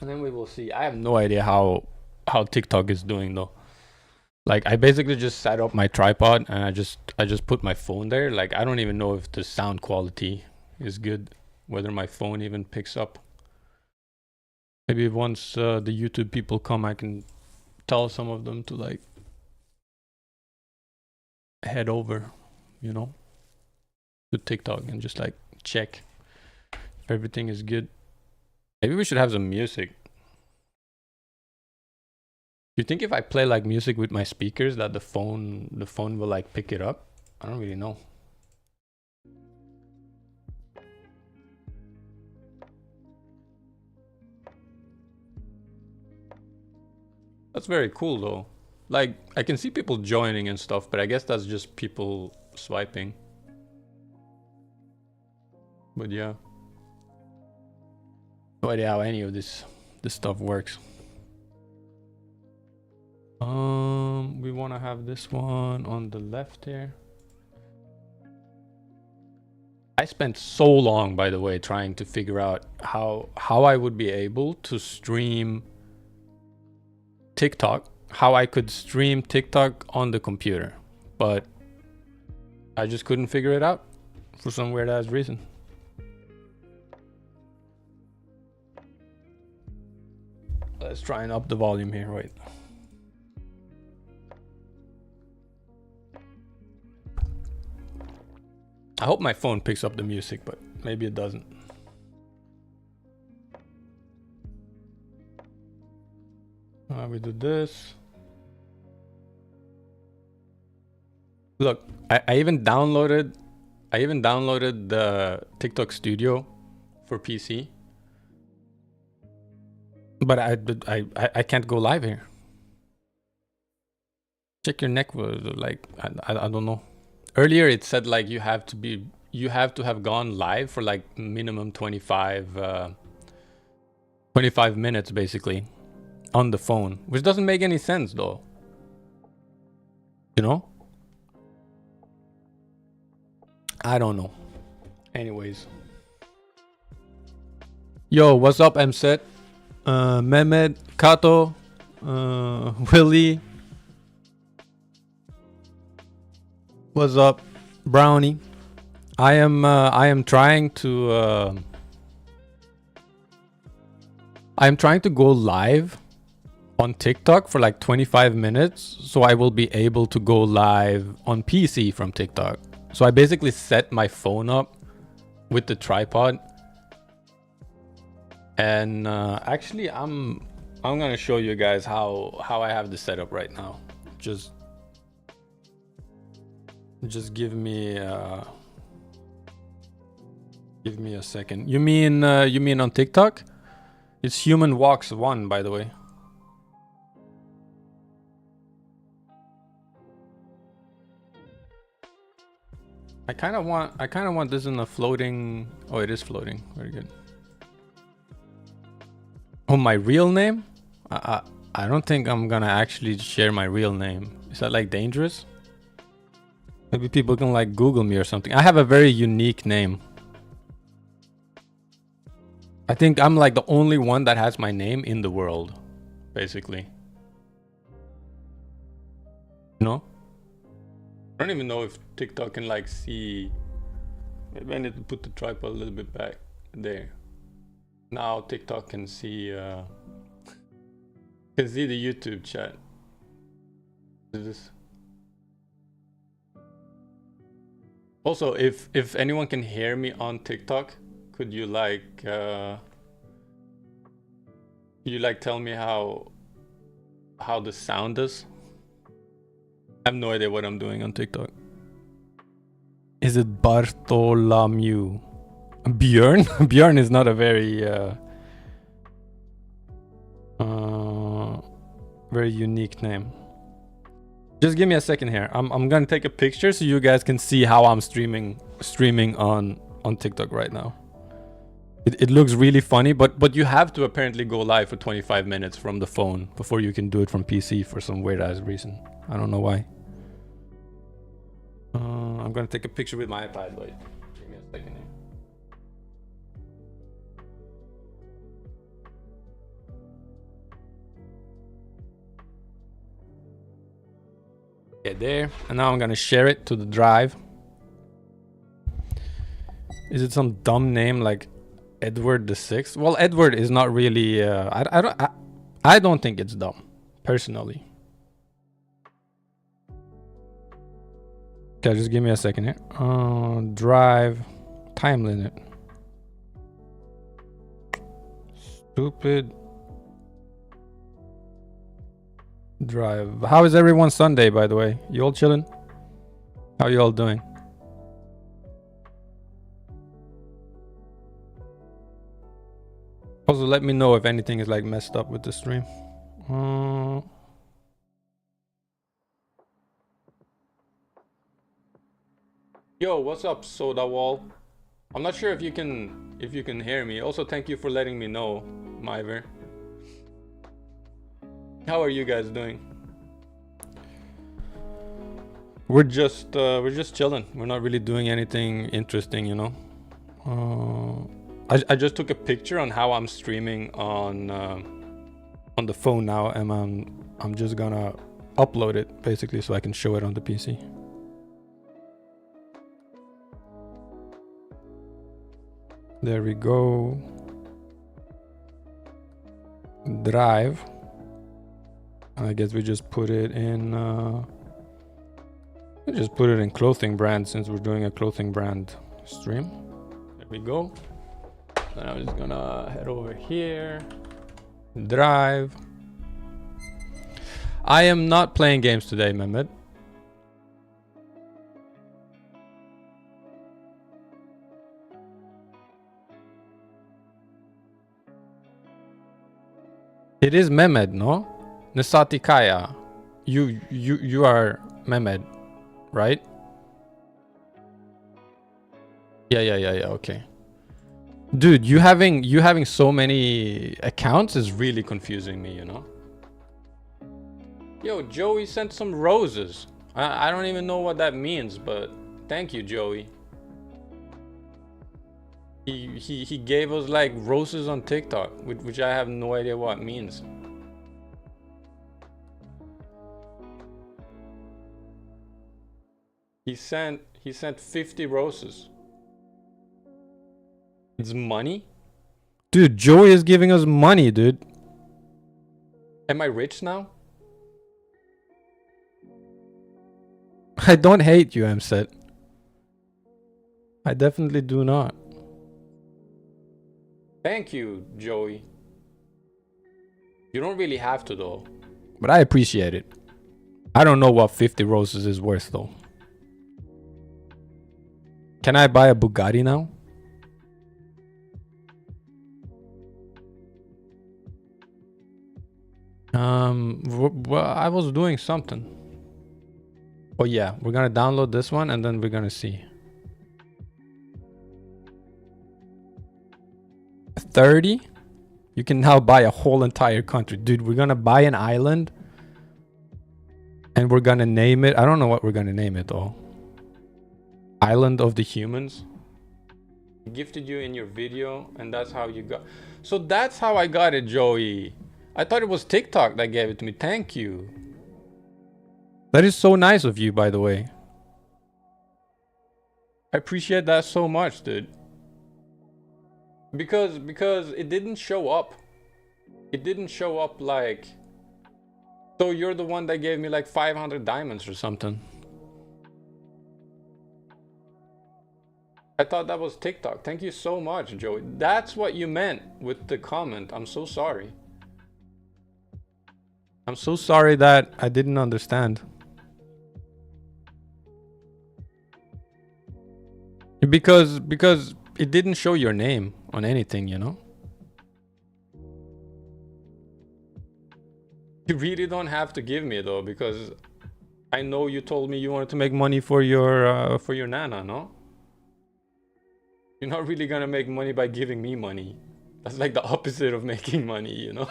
and then we will see. I have no idea how TikTok is doing though. Like I basically just set up my tripod and I just put my phone there. Like I don't even know if the sound quality is good, whether my phone even picks up. Maybe once the YouTube people come, I can tell some of them to like head over, you know, to TikTok and just like check if everything is good. Maybe we should have some music. Do you think if I play like music with my speakers that the phone will like pick it up? I don't really know. That's very cool though. Like I can see people joining and stuff, but I guess that's just people swiping. But yeah. No idea how any of this stuff works. We want to have this one on the left here. I spent so long, by the way, trying to figure out how I would be able to stream TikTok, how I could stream TikTok on the computer, but I just couldn't figure it out for some weird ass reason. Let's try and up the volume here. Wait. I hope my phone picks up the music, but maybe it doesn't. We do this. Look, I even downloaded the TikTok Studio for PC, but I can't go live here. Check your neck. Like I don't know. Earlier it said like you have to have gone live for like minimum 25 minutes basically on the phone, which doesn't make any sense though. You know? I don't know. Anyways. Yo, what's up, MSET? Mehmet, Kato, Willie. What's up, Brownie? I am trying to go live on TikTok for like 25 minutes, so I will be able to go live on PC from TikTok. So I basically set my phone up with the tripod, and actually I'm gonna show you guys how I have this set up right now. Just give me a second. You mean on TikTok? It's Human Walks 1, by the way. I kind of want this in a floating. Oh, it is floating. Very good. Oh, my real name? I don't think I'm gonna actually share my real name. Is that like dangerous? Maybe people can like Google me or something. I have a very unique name. I think I'm like the only one that has my name in the world, basically. You know? I don't even know if TikTok can like see. Maybe I need to put the tripod a little bit back there. Now TikTok can see the YouTube chat. Is this? Also, if anyone can hear me on TikTok, could you like tell me how the sound is? I have no idea what I'm doing on TikTok. Is it Bartholomew? Björn? Björn is not a very very unique name. Just give me a second here. I'm gonna take a picture so you guys can see how I'm streaming on TikTok right now. It looks really funny, but you have to apparently go live for 25 minutes from the phone before you can do it from PC for some weird ass reason. I don't know why. I'm gonna take a picture with my iPad. Wait, give me a second here. Okay, there. And now I'm gonna share it to the drive. Is it some dumb name like Edward the Sixth? Well, Edward is not really. I don't think it's dumb, personally. Okay, just give me a second here. Drive, time limit. Stupid. Drive. How is everyone Sunday, by the way? You all chilling? How you all doing? Also, let me know if anything is like messed up with the stream. Yo, what's up, Soda Wall? I'm not sure if you can hear me. Also, thank you for letting me know, Myver. How are you guys doing? We're just chilling. We're not really doing anything interesting, you know. I just took a picture on how I'm streaming on the phone now, and I'm just gonna upload it basically so I can show it on the PC. There we go. Drive. I guess we just put it in. We just put it in clothing brand since we're doing a clothing brand stream. There we go. Then I'm just gonna head over here. Drive. I am not playing games today, Mehmet. It is Mehmet, no? Nesati Kaya. You are Mehmet, right? Yeah, okay. Dude, you having so many accounts is really confusing me, you know? Yo, Joey sent some roses. I don't even know what that means, but thank you, Joey. He gave us like roses on TikTok, which I have no idea what it means. He sent 50 roses. It's money? Dude, Joey is giving us money, dude. Am I rich now? I don't hate you, Mset. I definitely do not. Thank you, Joey. You don't really have to, though. But I appreciate it. I don't know what 50 roses is worth, though. Can I buy a Bugatti now? Well, I was doing something. Oh yeah, we're gonna download this one and then we're gonna see. 30? You can now buy a whole entire country. Dude, we're gonna buy an island and we're gonna name it. I don't know what we're gonna name it though. Island of the Humans. Gifted you in your video and that's how you got. So that's how I got it, Joey. I thought it was TikTok that gave it to me. Thank you. That is so nice of you, by the way. I appreciate that so much, dude. Because it didn't show up. It didn't show up like... So you're the one that gave me like 500 diamonds or something. I thought that was TikTok. Thank you so much, Joey. That's what you meant with the comment. I'm so sorry. I'm so sorry that I didn't understand. Because it didn't show your name on anything, you know? You really don't have to give me though, because I know you told me you wanted to make money for your nana, no? You're not really gonna make money by giving me money. That's like the opposite of making money, you know?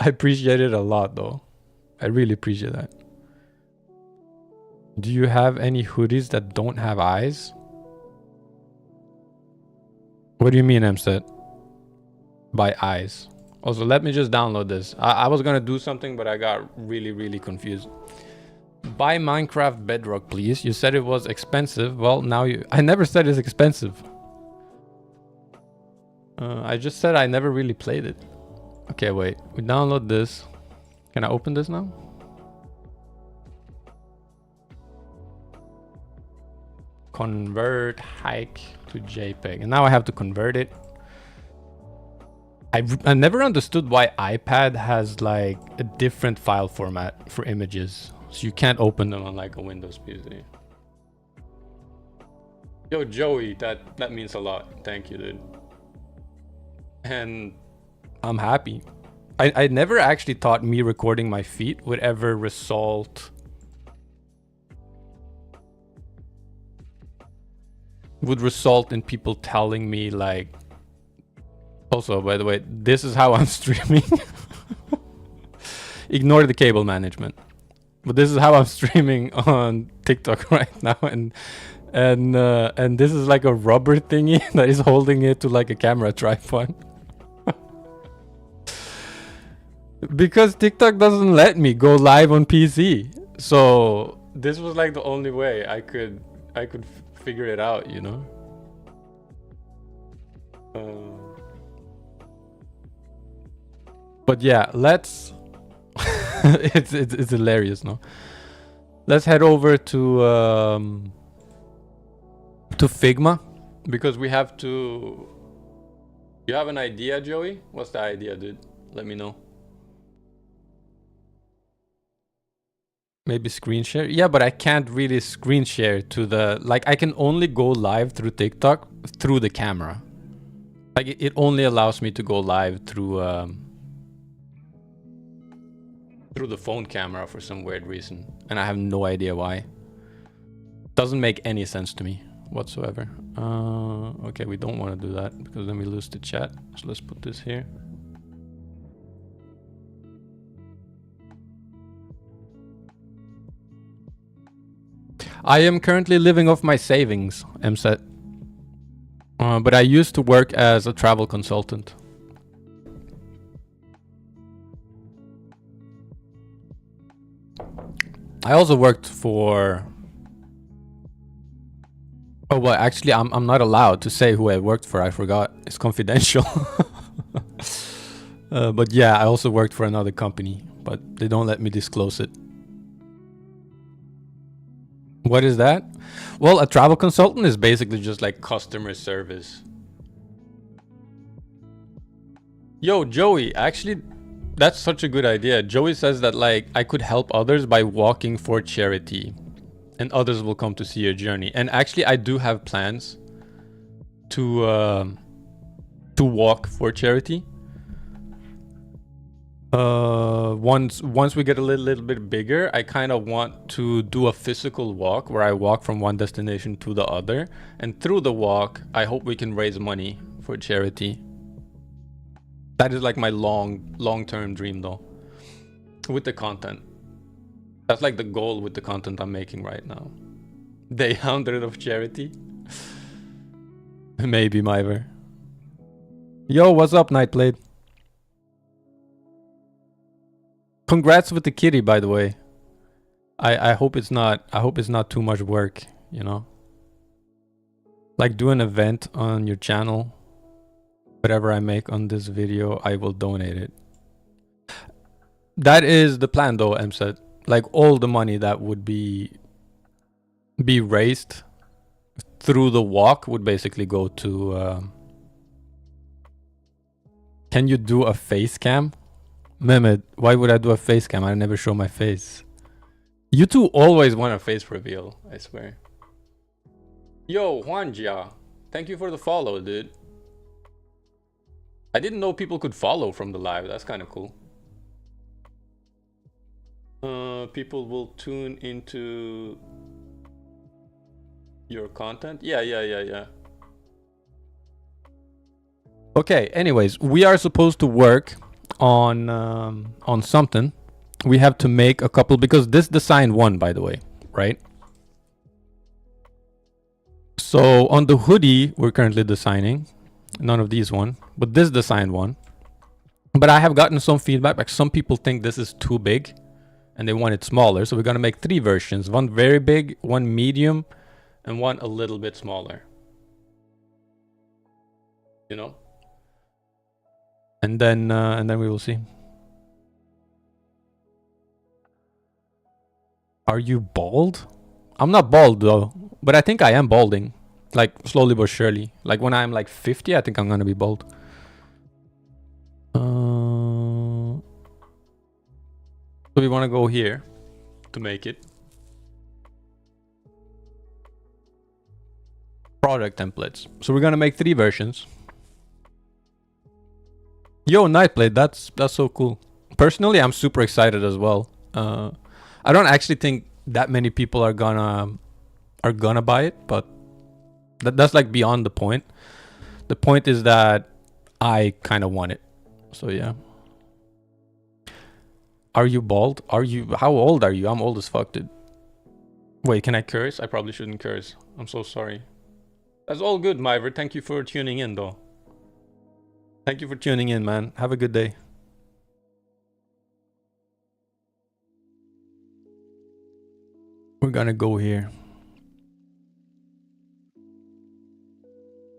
I appreciate it a lot though. I really appreciate that. Do you have any hoodies that don't have eyes? What do you mean, Mset? By eyes? Also, let me just download this. I was gonna do something, but I got really confused. Buy Minecraft Bedrock, please. You said it was expensive. Well, now you... I never said it's expensive. I just said I never really played it. Okay, wait. We download this. Can I open this now? Convert hike to JPEG. And now I have to convert it. I never understood why iPad has like a different file format for images. So you can't open them on like a Windows PC. Yo, Joey, that means a lot. Thank you, dude. And I'm happy. I never actually thought me recording my feet would ever result in people telling me like... Also, by the way, this is how I'm streaming. Ignore the cable management. But this is how I'm streaming on TikTok right now, and this is like a rubber thingy that is holding it to like a camera tripod. Because TikTok doesn't let me go live on PC. So this was like the only way I could figure it out, you know? But yeah, let's... it's hilarious, no? Let's head over to Figma, because we have to... You have an idea, Joey? What's the idea, dude? Let me know. Maybe screen share? Yeah, but I can't really screen share to the... Like, I can only go live through TikTok through the camera. Like, it only allows me to go live through the phone camera for some weird reason. And I have no idea why. Doesn't make any sense to me whatsoever. Okay, we don't want to do that because then we lose the chat. So let's put this here. I am currently living off my savings, MSET. But I used to work as a travel consultant. I also worked for... Oh, well, actually, I'm not allowed to say who I worked for. I forgot. It's confidential. But yeah, I also worked for another company, but they don't let me disclose it. What is that? Well, a travel consultant is basically just like customer service. Yo, Joey, actually, that's such a good idea. Joey says that like I could help others by walking for charity, and others will come to see your journey. And actually, I do have plans to walk for charity. Once we get a little bit bigger, I kind of want to do a physical walk where I walk from one destination to the other, and through the walk I hope we can raise money for charity. That is like my long-term dream though, with the content. That's like the goal with the content I'm making right now. Day 100 of charity. Maybe Myver. Yo, what's up, Nightblade? Congrats with the kitty, by the way. I hope it's not too much work, you know. Like, do an event on your channel. Whatever I make on this video, I will donate it. That is the plan though, MSET. Like, all the money that would be raised through the walk would basically go to Can you do a face cam? Mehmet, why would I do a face cam? I never show my face. You two always want a face reveal, I swear. Yo, Juanjia, thank you for the follow, dude. I didn't know people could follow from the live. That's kind of cool. People will tune into your content. Yeah. Okay, anyways, we are supposed to work on something. We have to make a couple, because this design won, by the way, right? So on the hoodie we're currently designing, none of these won, but this design won. But I have gotten some feedback, like some people think this is too big and they want it smaller. So we're gonna make 3 versions, one very big, one medium, and one a little bit smaller. You know? And then we will see. Are you bald? I'm not bald though, but I think I am balding. Like slowly but surely. Like when I'm like 50, I think I'm gonna be bald. So we want to go here to make it. Product templates. So we're gonna make 3 versions. Yo, Nightblade, that's so cool. Personally, I'm super excited as well. I don't actually think that many people are gonna buy it, but that's like beyond the point. The point is that I kind of want it. So yeah. Are you bald? How old are you? I'm old as fuck, dude. Wait, can I curse? I probably shouldn't curse. I'm so sorry. That's all good, Myver. Thank you for tuning in, though. Thank you for tuning in, man. Have a good day. We're gonna go here.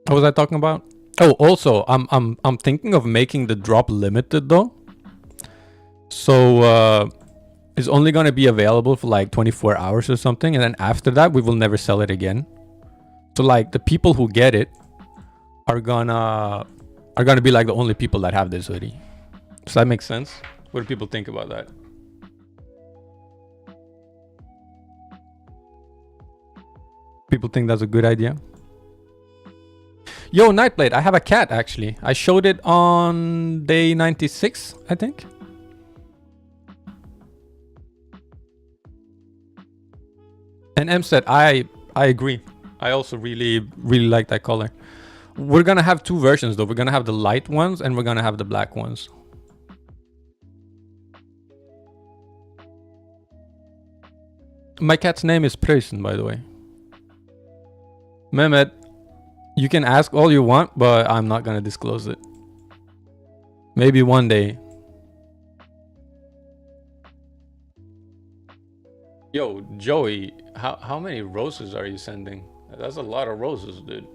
What was I talking about? Oh, also, I'm thinking of making the drop limited though. So it's only gonna be available for like 24 hours or something, and then after that we will never sell it again. So like the people who get it are gonna be like the only people that have this hoodie. Does that make sense? What do people think about that? People think that's a good idea? Yo, Nightblade, I have a cat actually. I showed it on day 96, I think. And M said, I agree. I also really like that color. We're gonna have 2 versions though. We're gonna have the light ones and we're gonna have the black ones. My cat's name is Preussen, by the way. Mehmet, you can ask all you want, but I'm not gonna disclose it. Maybe one day. Yo, Joey, how many roses are you sending? That's a lot of roses, dude.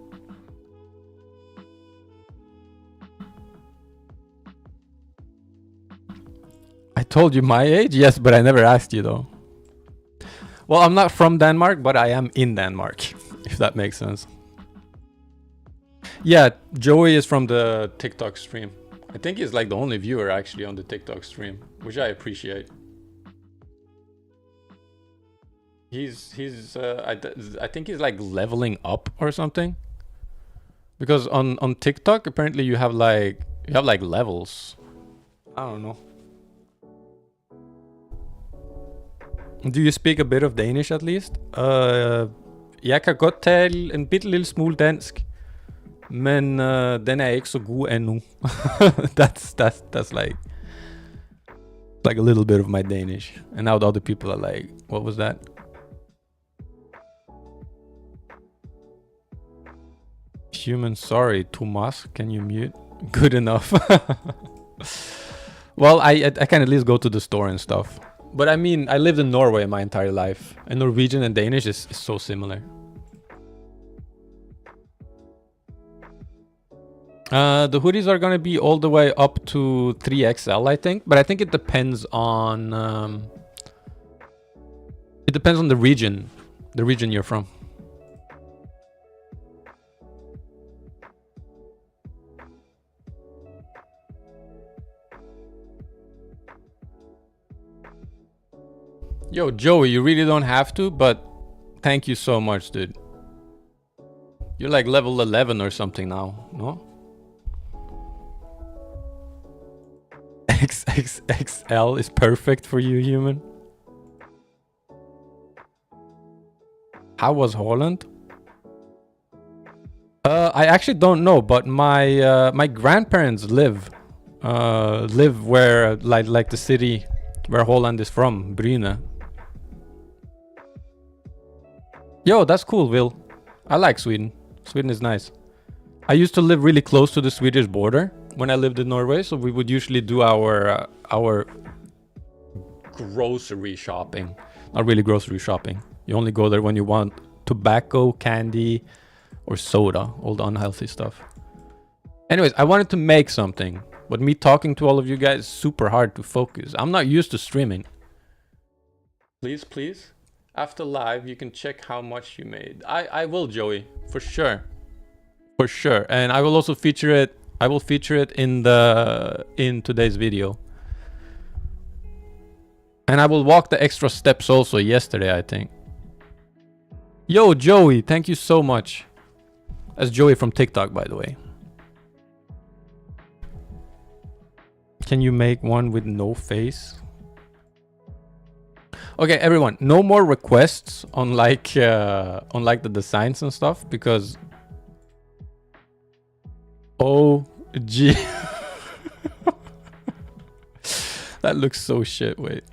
I told you my age? Yes, but I never asked you though. Well, I'm not from Denmark, but I am in Denmark, if that makes sense. Yeah, Joey is from the TikTok stream. I think he's like the only viewer actually on the TikTok stream, which I appreciate. I think he's like leveling up or something. Because on TikTok apparently you have like levels. I don't know. Do you speak a bit of Danish at least? Jeg kan godt tale en bitte lille smule dansk, men den er ikke så god endnu. that's like a little bit of my Danish. And now the other people are like, what was that? Human, sorry, Thomas, can you mute? Good enough. Well, I can at least go to the store and stuff. But I mean, I lived in Norway my entire life, and Norwegian and Danish is so similar. The hoodies are gonna be all the way up to 3XL, I think, but I think it depends on the region you're from. Yo, Joey, you really don't have to, but thank you so much, dude. You're like level 11 or something now, no? XXXL is perfect for you, human. How was Holland? I actually don't know, but my my grandparents live where like the city where Holland is from, Bryne. Yo, that's cool, Will. I like Sweden. Sweden is nice. I used to live really close to the Swedish border, when I lived in Norway. So we would usually do our grocery shopping. Not really grocery shopping. You only go there when you want tobacco, candy, or soda, all the unhealthy stuff. Anyways, I wanted to make something, but me talking to all of you guys is super hard to focus. I'm not used to streaming. Please, please. After live, you can check how much you made. I will, Joey, for sure. For sure. And I will also feature it. I will feature it in today's video. And I will walk the extra steps also yesterday, I think. Yo, Joey, thank you so much. That's Joey from TikTok, by the way. Can you make one with no face? Okay, everyone, no more requests on like the designs and stuff, because OG. That looks so shit. Wait.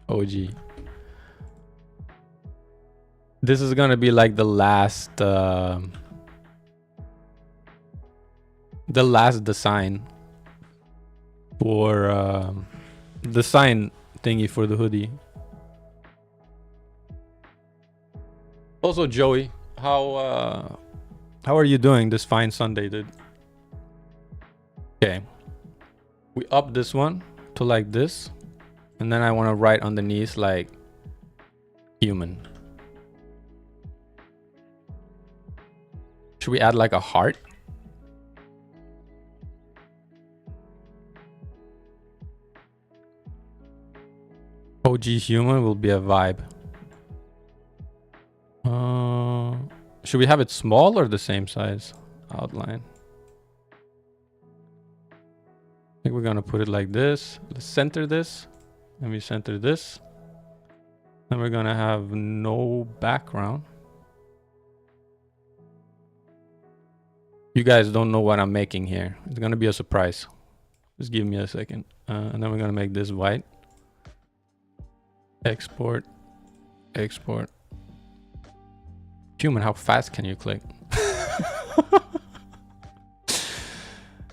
OG. This is gonna be like the last design for design thingy for the hoodie. Also, Joey, how are you doing this fine Sunday, dude? Okay, we up this one to like this, and then I want to write underneath like human. Should we add like a heart? OG human will be a vibe. Should we have it small or the same size outline? I think we're gonna put it like this. Let's center this. Let me center this. Then we're gonna have no background. You guys don't know what I'm making here. It's gonna be a surprise. Just give me a second. And then we're gonna make this white. Export. Export. Human, how fast can you click?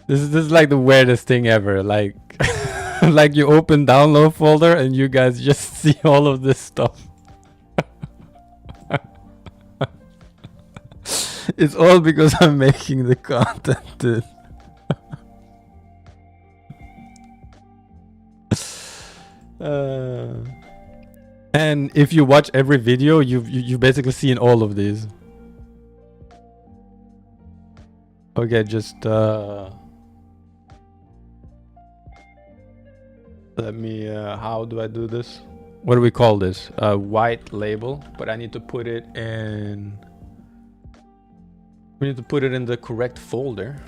This is like the weirdest thing ever. Like, like you open download folder and you guys just see all of this stuff. It's all because I'm making the content, dude. And if you watch every video, you've basically seen all of these. Okay, just let me how do I do this? What do we call this? White label, but I need to put it in, we need to put it in the correct folder.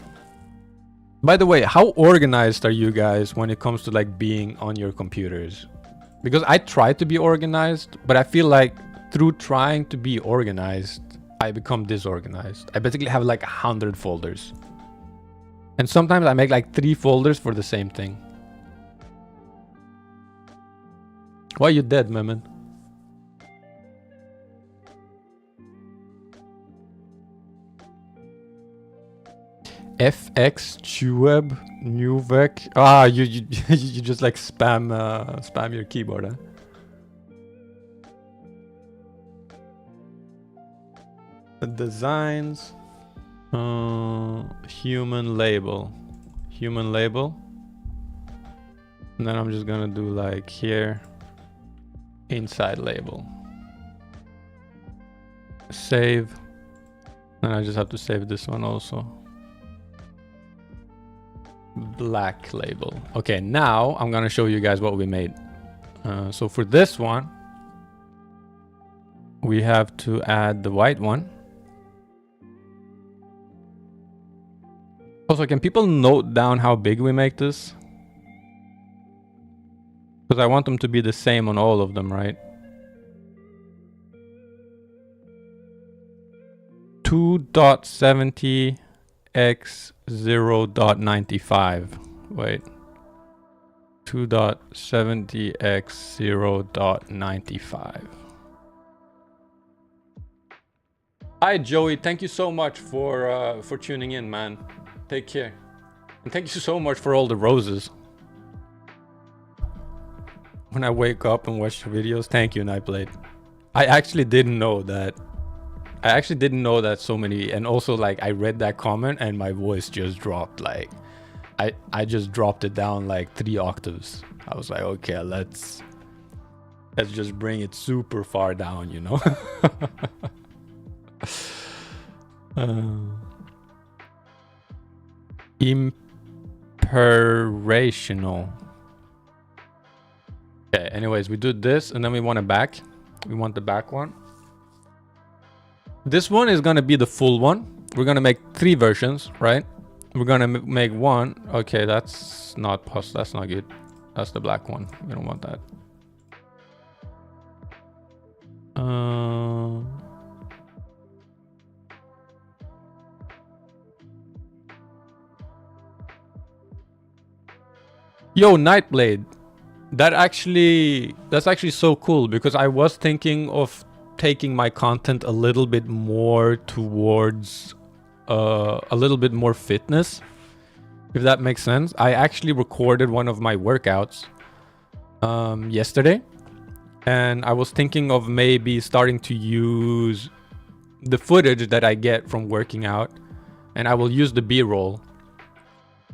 By the way, how organized are you guys when it comes to like being on your computers? Because I try to be organized, but I feel like through trying to be organized, I become disorganized. I basically have like 100 folders. And sometimes I make like 3 folders for the same thing. Why are you dead, Memen? FX Chueb Nuvek. Ah, you you just like spam your keyboard, huh? The designs, human label, and then I'm just gonna do like here, inside label, save, and I just have to save this one also. Black label. Okay, now I'm gonna show you guys what we made. So for this one, we have to add the white one. Also, can people note down how big we make this? Because I want them to be the same on all of them, right? 2.70 x 0.95. Wait. 2.70 x 0.95. Hi Joey, thank you so much for tuning in, man. Take care. And thank you so much for all the roses. When I wake up and watch your videos, thank you, Nightblade. I actually didn't know that. I actually didn't know that so many, and also like I read that comment and my voice just dropped. Like I just dropped it down like 3 octaves. I was like, okay, let's just bring it super far down, you know. Imperational. Okay, anyways, we do this and then we want a back. We want the back one. This one is gonna be the full one. We're gonna make 3 versions, right? We're gonna make one. Okay, that's not that's not good. That's the black one. We don't want that. Yo, Nightblade. That's actually so cool, because I was thinking of taking my content a little bit more towards a little bit more fitness, if that makes sense. I actually recorded one of my workouts yesterday, and I was thinking of maybe starting to use the footage that I get from working out, and I will use the B-roll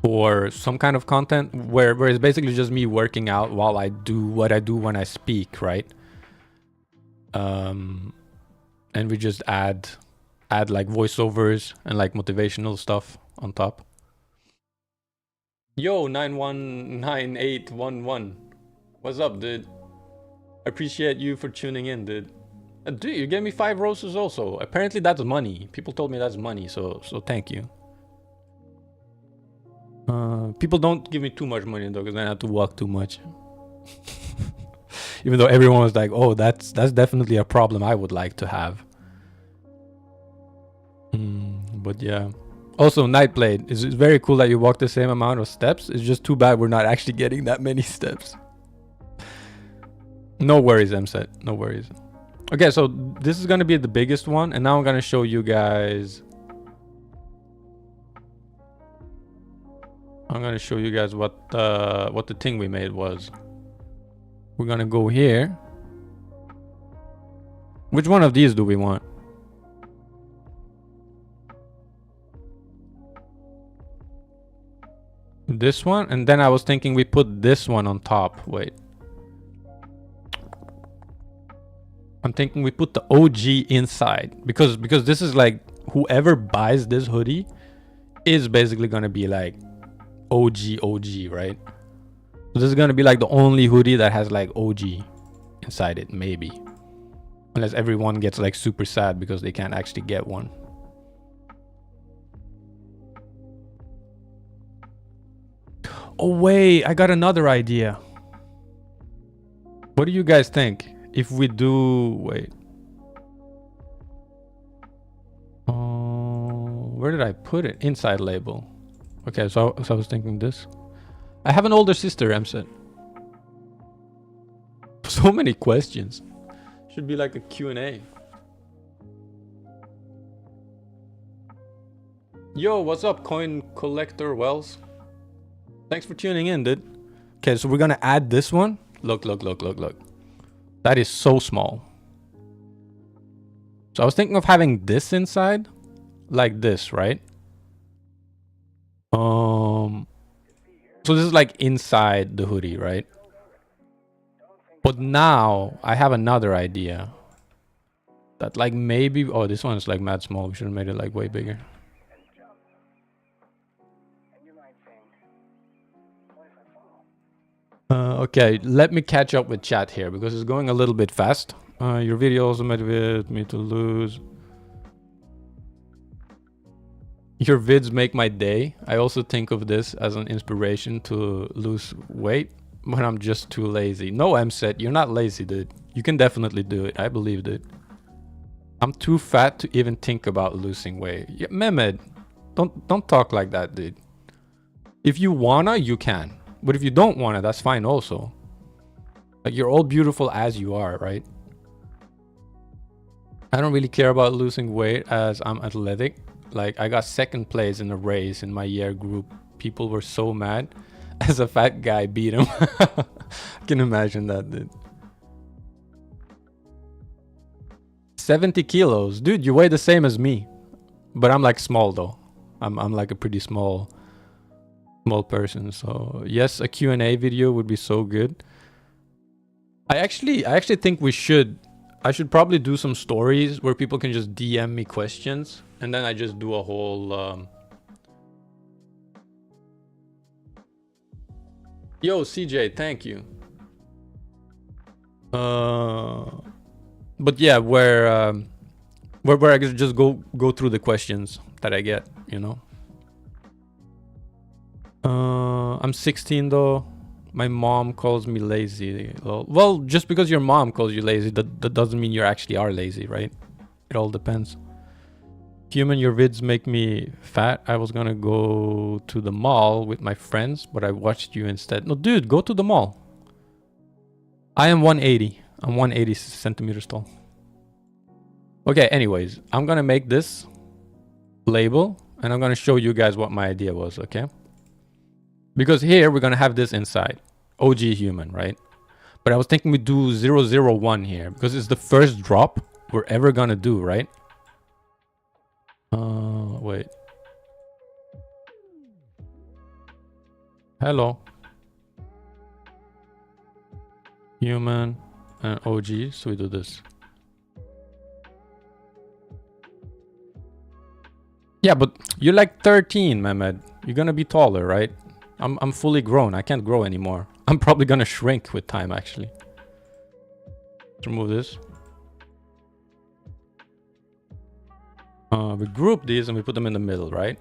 for some kind of content where it's basically just me working out while I do what I do when I speak, right? And we just add like voiceovers and like motivational stuff on top. Yo, 919811. What's up, dude? I appreciate you for tuning in, dude. Dude, you gave me 5 roses also. Apparently that's money. People told me that's money, so thank you. People don't give me too much money though, because then I have to walk too much. Even though everyone was like, oh, that's definitely a problem I would like to have. But yeah. Also, Nightblade, it's very cool that you walk the same amount of steps. It's just too bad we're not actually getting that many steps. No worries, MSET. No worries. Okay, so this is going to be the biggest one. And now I'm going to show you guys... I'm going to show you guys what the thing we made was. We're going to go here. Which one of these do we want? This one, and then I was thinking we put this one on top. Wait. I'm thinking we put the OG inside, because this is like, whoever buys this hoodie is basically going to be like OG, right? So this is going to be like the only hoodie that has like OG inside it, maybe. Unless everyone gets like super sad because they can't actually get one. Oh wait, I got another idea. What do you guys think if we do... Wait. Where did I put it? Inside label. Okay, so I was thinking this. I have an older sister, MSET. So many questions. Should be like a Q&A. Yo, what's up, Coin Collector Wells? Thanks for tuning in, dude. Okay, so we're gonna add this one. Look. That is so small. So I was thinking of having this inside. Like this, right? So this is like inside the hoodie, right? But now I have another idea. That like maybe... Oh, this one is like mad small. We should have made it like way bigger. Okay, let me catch up with chat here because it's going a little bit fast. Your video also motivated me to lose. Your vids make my day. I also think of this as an inspiration to lose weight, but I'm just too lazy. No, MSET, you're not lazy, dude. You can definitely do it. I believe it. I'm too fat to even think about losing weight. Yeah, Mehmed, don't talk like that, dude. If you wanna, you can. But if you don't wanna, that's fine also. Like, you're all beautiful as you are, right? I don't really care about losing weight as I'm athletic. Like, I got second place in a race in my year group people were so mad as a fat guy beat him. I can imagine that, dude. 70 kilos. Dude, you weigh the same as me. But I'm like small though. I'm like a pretty small person. So yes, a Q&A video would be so good. I actually think I should probably do some stories where people can just DM me questions, and then I just do a whole Yo, CJ, thank you. But yeah, where I can just go through the questions that I get, you know. I'm 16 though. My mom calls me lazy. Well, just because your mom calls you lazy, that doesn't mean you actually are lazy, right? It all depends. Human, your vids make me fat. I was gonna go to the mall with my friends, but I watched you instead. No, dude, go to the mall. I am 180. I'm 180 centimeters tall. Okay, anyways, I'm gonna make this label and I'm gonna show you guys what my idea was, okay? Because here we're gonna have this inside. OG human, right? But I was thinking we do 001 here because it's the first drop we're ever gonna do, right? Wait. Hello. Human and OG, so we do this. Yeah, but you're like 13, Mehmed. You're gonna be taller, right? I'm fully grown. I can't grow anymore. I'm probably gonna shrink with time, actually. Let's remove this. We group these and we put them in the middle, right?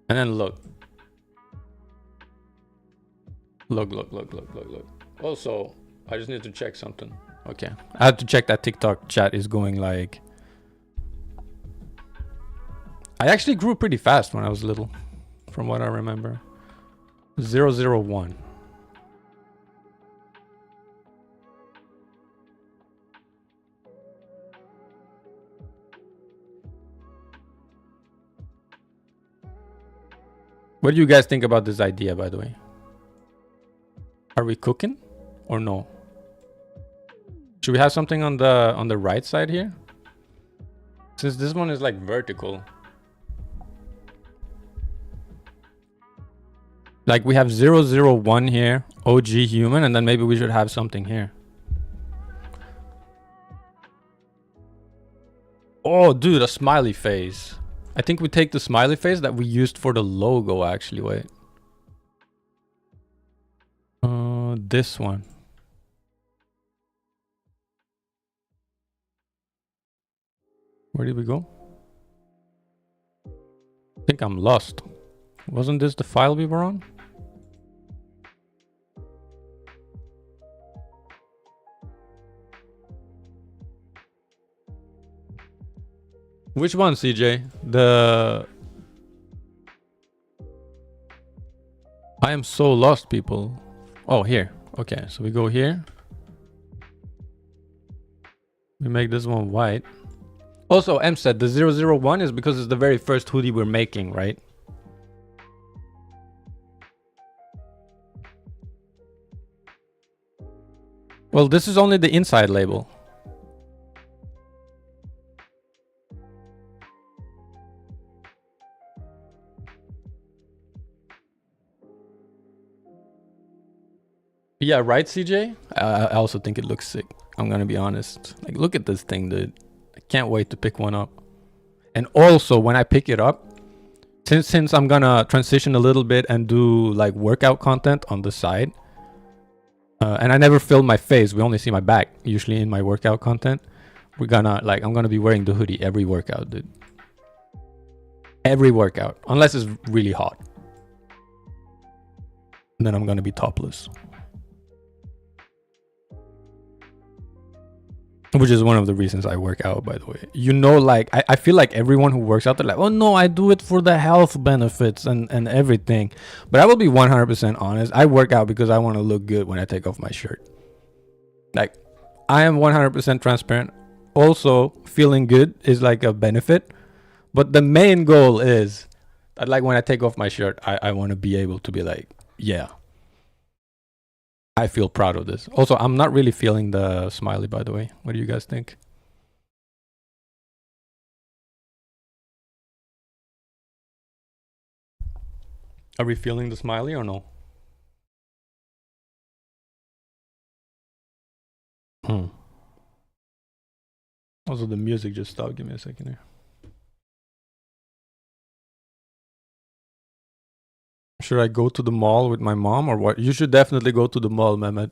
And then look. Look. Also, I just need to check something. Okay. I have to check that TikTok chat is going like... I actually grew pretty fast when I was little, from what I remember. 001. What do you guys think about this idea, by the way? Are we cooking or no? Should we have something on the right side here? Since this one is like vertical. Like we have 001 here, OG human, and then maybe we should have something here. Oh, dude, a smiley face. I think we take the smiley face that we used for the logo, actually. Wait. This one. Where did we go? I think I'm lost. Wasn't this the file we were on? Which one, CJ? I am so lost, people. Oh, here. Okay, so we go here. We make this one white. Also, M said the 001 is because it's the very first hoodie we're making, right? Well, this is only the inside label. Yeah, right, CJ? I also think it looks sick. I'm gonna be honest. Like, look at this thing, dude. I can't wait to pick one up. And also, when I pick it up, since I'm gonna transition a little bit and do like workout content on the side, and I never film my face. We only see my back usually in my workout content. I'm gonna be wearing the hoodie every workout, dude. Every workout, unless it's really hot. And then I'm gonna be topless. Which is one of the reasons I work out, by the way. You know, like, I feel like everyone who works out, they're like, oh no, I do it for the health benefits and everything. But I will be 100% honest. I work out because I want to look good when I take off my shirt. Like, I am 100% transparent. Also, feeling good is like a benefit. But the main goal is like when I take off my shirt, I want to be able to be like, yeah, I feel proud of this. Also, I'm not really feeling the smiley, by the way. What do you guys think? Are we feeling the smiley or no? Also, the music just stopped. Give me a second here. Should I go to the mall with my mom or what? You should definitely go to the mall, Mehmet.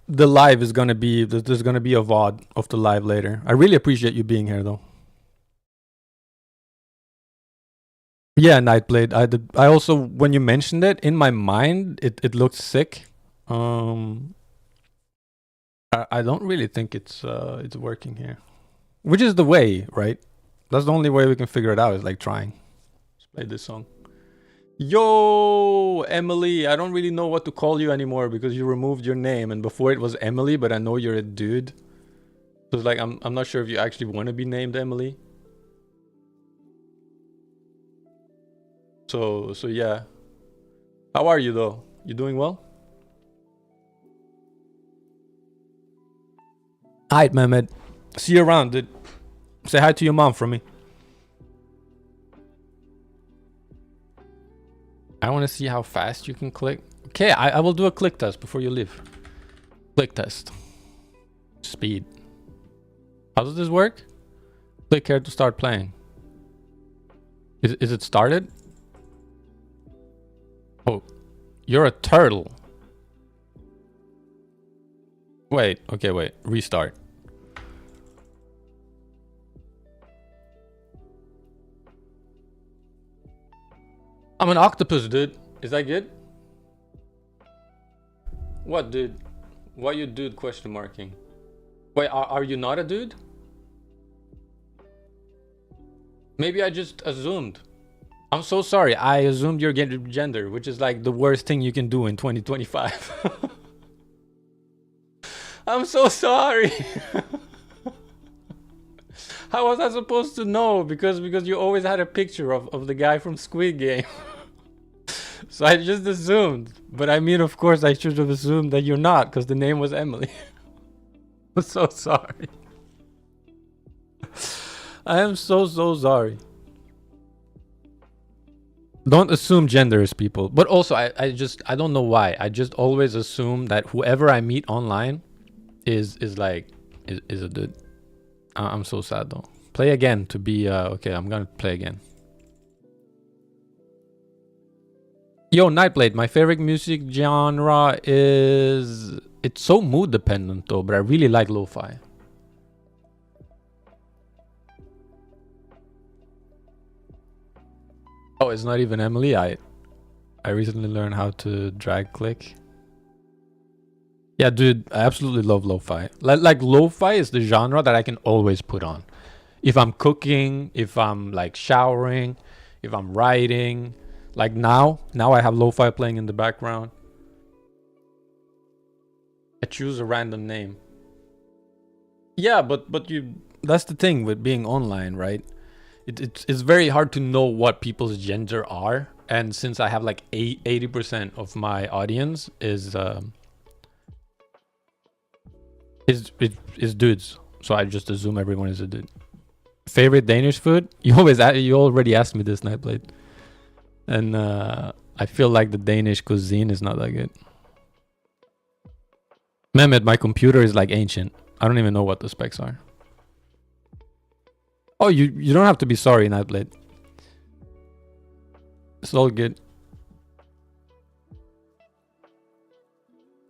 The live is gonna be, there's gonna be a VOD of the live later. I really appreciate you being here though. Yeah, Nightblade. I also, when you mentioned it, in my mind, it looked sick. I don't really think it's working here. Which is the way, right? That's the only way we can figure it out, is like trying. Let's play this song. Yo, Emily, I don't really know what to call you anymore because you removed your name, and before it was Emily, but I know you're a dude. So it's like I'm not sure if you actually want to be named Emily. So yeah. How are you though? You doing well? Hi, Mehmet. See you around, dude. Say hi to your mom from me. I want to see how fast you can click. Okay, I will do a click test before you leave. Click test. Speed. How does this work? Click here to start playing. Is it started? Oh, you're a turtle. Wait, okay, wait. Restart. I'm an octopus, dude. Is that good? What, dude? Why you dude question marking? Wait, are you not a dude? Maybe I just assumed. I'm so sorry. I assumed your gender, which is like the worst thing you can do in 2025. I'm so sorry. How was I supposed to know? Because you always had a picture of the guy from Squid Game. So I just assumed. But I mean, of course, I should have assumed that you're not, because the name was Emily. I'm so sorry. I am so sorry. Don't assume genders, people. But also, I don't know why. I just always assume that whoever I meet online is a dude. I'm so sad though. Play again to be okay. I'm gonna play again. Yo, Nightblade. My favorite music genre is, it's so mood dependent though, but I really like lo-fi. Oh, it's not even Emily. I recently learned how to drag click. Yeah, dude, I absolutely love lo-fi. Like lo-fi is the genre that I can always put on. If I'm cooking, if I'm like showering, if I'm writing. Like now I have lo-fi playing in the background. I choose a random name. Yeah, but you, that's the thing with being online, right? It's very hard to know what people's gender are. And since I have like 80% of my audience is dudes, so I just assume everyone is a dude. Favorite Danish food? You already asked me this, Nightblade, and I feel like the Danish cuisine is not that good. Mehmet, my computer is like ancient. I don't even know what the specs are. Oh, you don't have to be sorry, Nightblade. It's all good.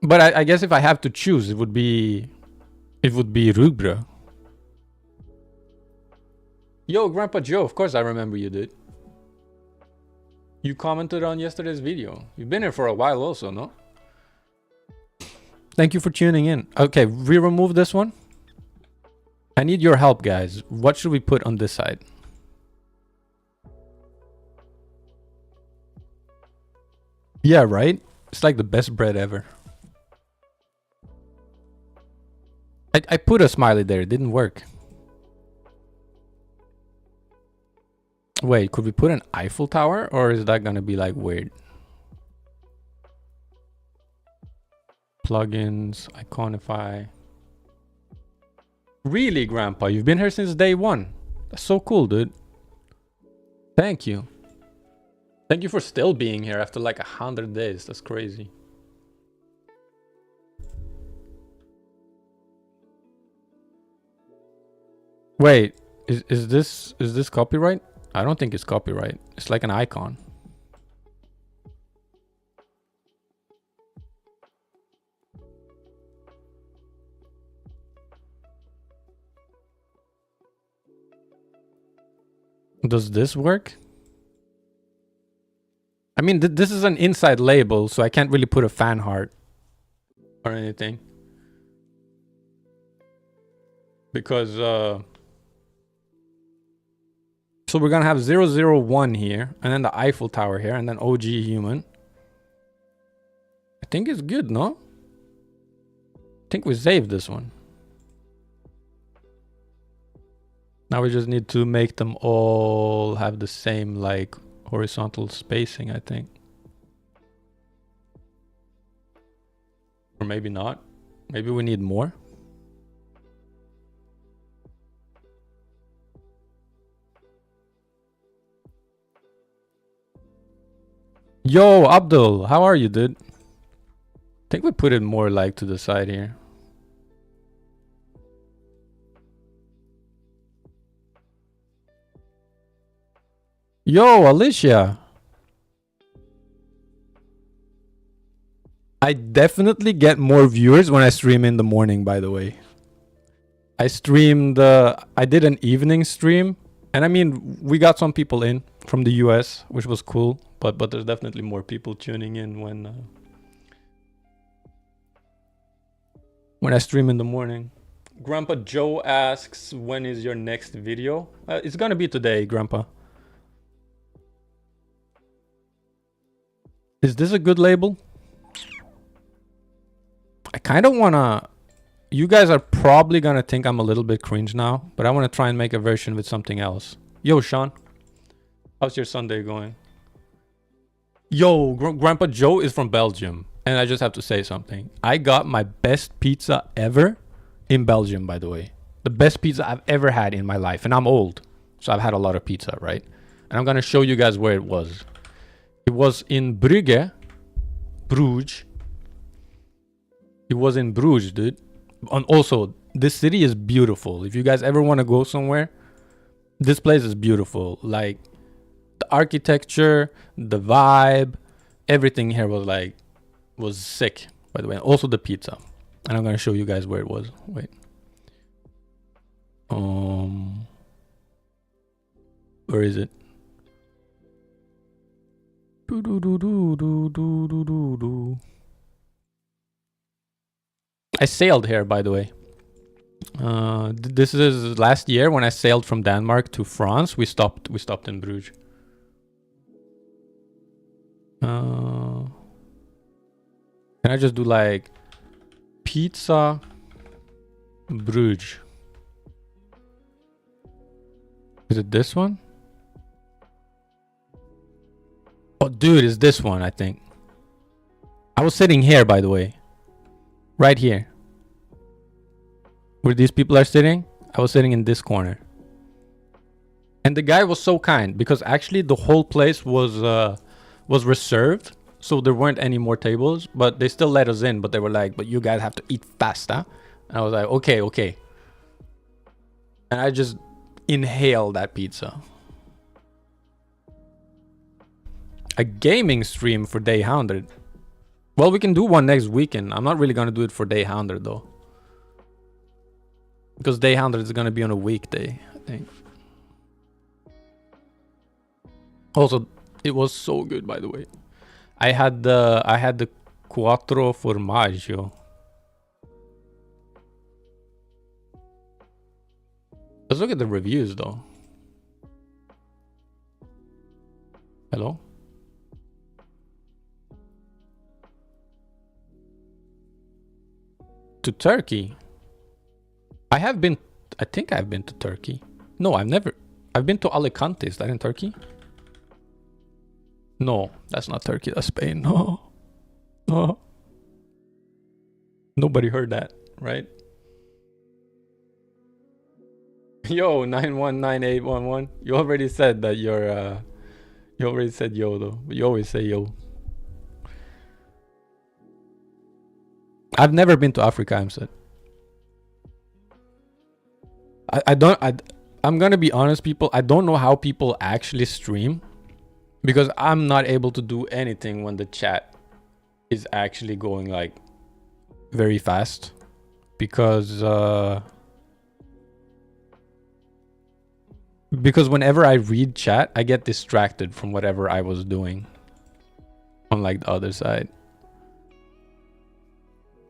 But I guess if I have to choose, it would be rugbrød. Yo, Grandpa Joe, of course I remember you, dude. You commented on yesterday's video. You've been here for a while also, no? Thank you for tuning in. Okay, we remove this one. I need your help, guys. What should we put on this side? Yeah, right? It's like the best bread ever. I put a smiley there. It didn't work. Wait, could we put an Eiffel Tower, or is that gonna be like weird? Plugins, Iconify. Really, Grandpa? You've been here since day one. That's so cool, dude. Thank you. Thank you for still being here after like 100 days. That's crazy. Wait, is this copyright? I don't think it's copyright. It's like an icon. Does this work? I mean, this is an inside label, so I can't really put a fan heart or anything. Because, so we're gonna have 001 here, and then the Eiffel Tower here, and then OG human. I think it's good, no? I think we saved this one. Now we just need to make them all have the same, like, horizontal spacing, I think. Or maybe not. Maybe we need more. Yo, Abdul, how are you, dude? I think we put it more like to the side here. Yo, Alicia. I definitely get more viewers when I stream in the morning, by the way. I did an evening stream, and I mean, we got some people in from the US, which was cool, but there's definitely more people tuning in when I stream in the morning. Grandpa Joe asks, when is your next video? It's gonna be today, Grandpa. Is this a good label? I kind of want to... You guys are probably going to think I'm a little bit cringe now, but I want to try and make a version with something else. Yo, Sean. How's your Sunday going? Yo, Grandpa Joe is from Belgium. And I just have to say something. I got my best pizza ever in Belgium, by the way. The best pizza I've ever had in my life. And I'm old, so I've had a lot of pizza, right? And I'm going to show you guys where it was. It was in Brugge. Bruges. It was in Bruges, dude. And also, this city is beautiful. If you guys ever want to go somewhere, this place is beautiful. Like, the architecture, the vibe, everything here was sick, by the way. Also the pizza. And I'm going to show you guys where it was. Wait. Where is it? I sailed here, by the way. This is last year when I sailed from Denmark to France. We stopped in Bruges. Can I just do like pizza Bruges? Is it this one? Oh, dude, it's this one, I think. I was sitting here, by the way. Right here. Where these people are sitting, I was sitting in this corner. And the guy was so kind, because actually the whole place was reserved. So there weren't any more tables, but they still let us in. But they were like, but you guys have to eat fast, huh? And I was like, okay. And I just inhaled that pizza. A gaming stream for day 100. Well, we can do one next weekend. I'm not really going to do it for day 100 though. Because day 100 is going to be on a weekday, I think. Also, it was so good, by the way. I had the quattro formaggio. Let's look at the reviews though. Hello? To Turkey. I think I've been to Turkey. No, I've I've been to Alicante. Is that in Turkey? No, that's not Turkey. That's Spain. No. No. Nobody heard that, right? Yo, 919811. You already said that you're you already said yo though. But you always say yo. I've never been to Africa, I'm said. I'm gonna be honest, people. I don't know how people actually stream because I'm not able to do anything when the chat is actually going like very fast because whenever I read chat, I get distracted from whatever I was doing on like the other side.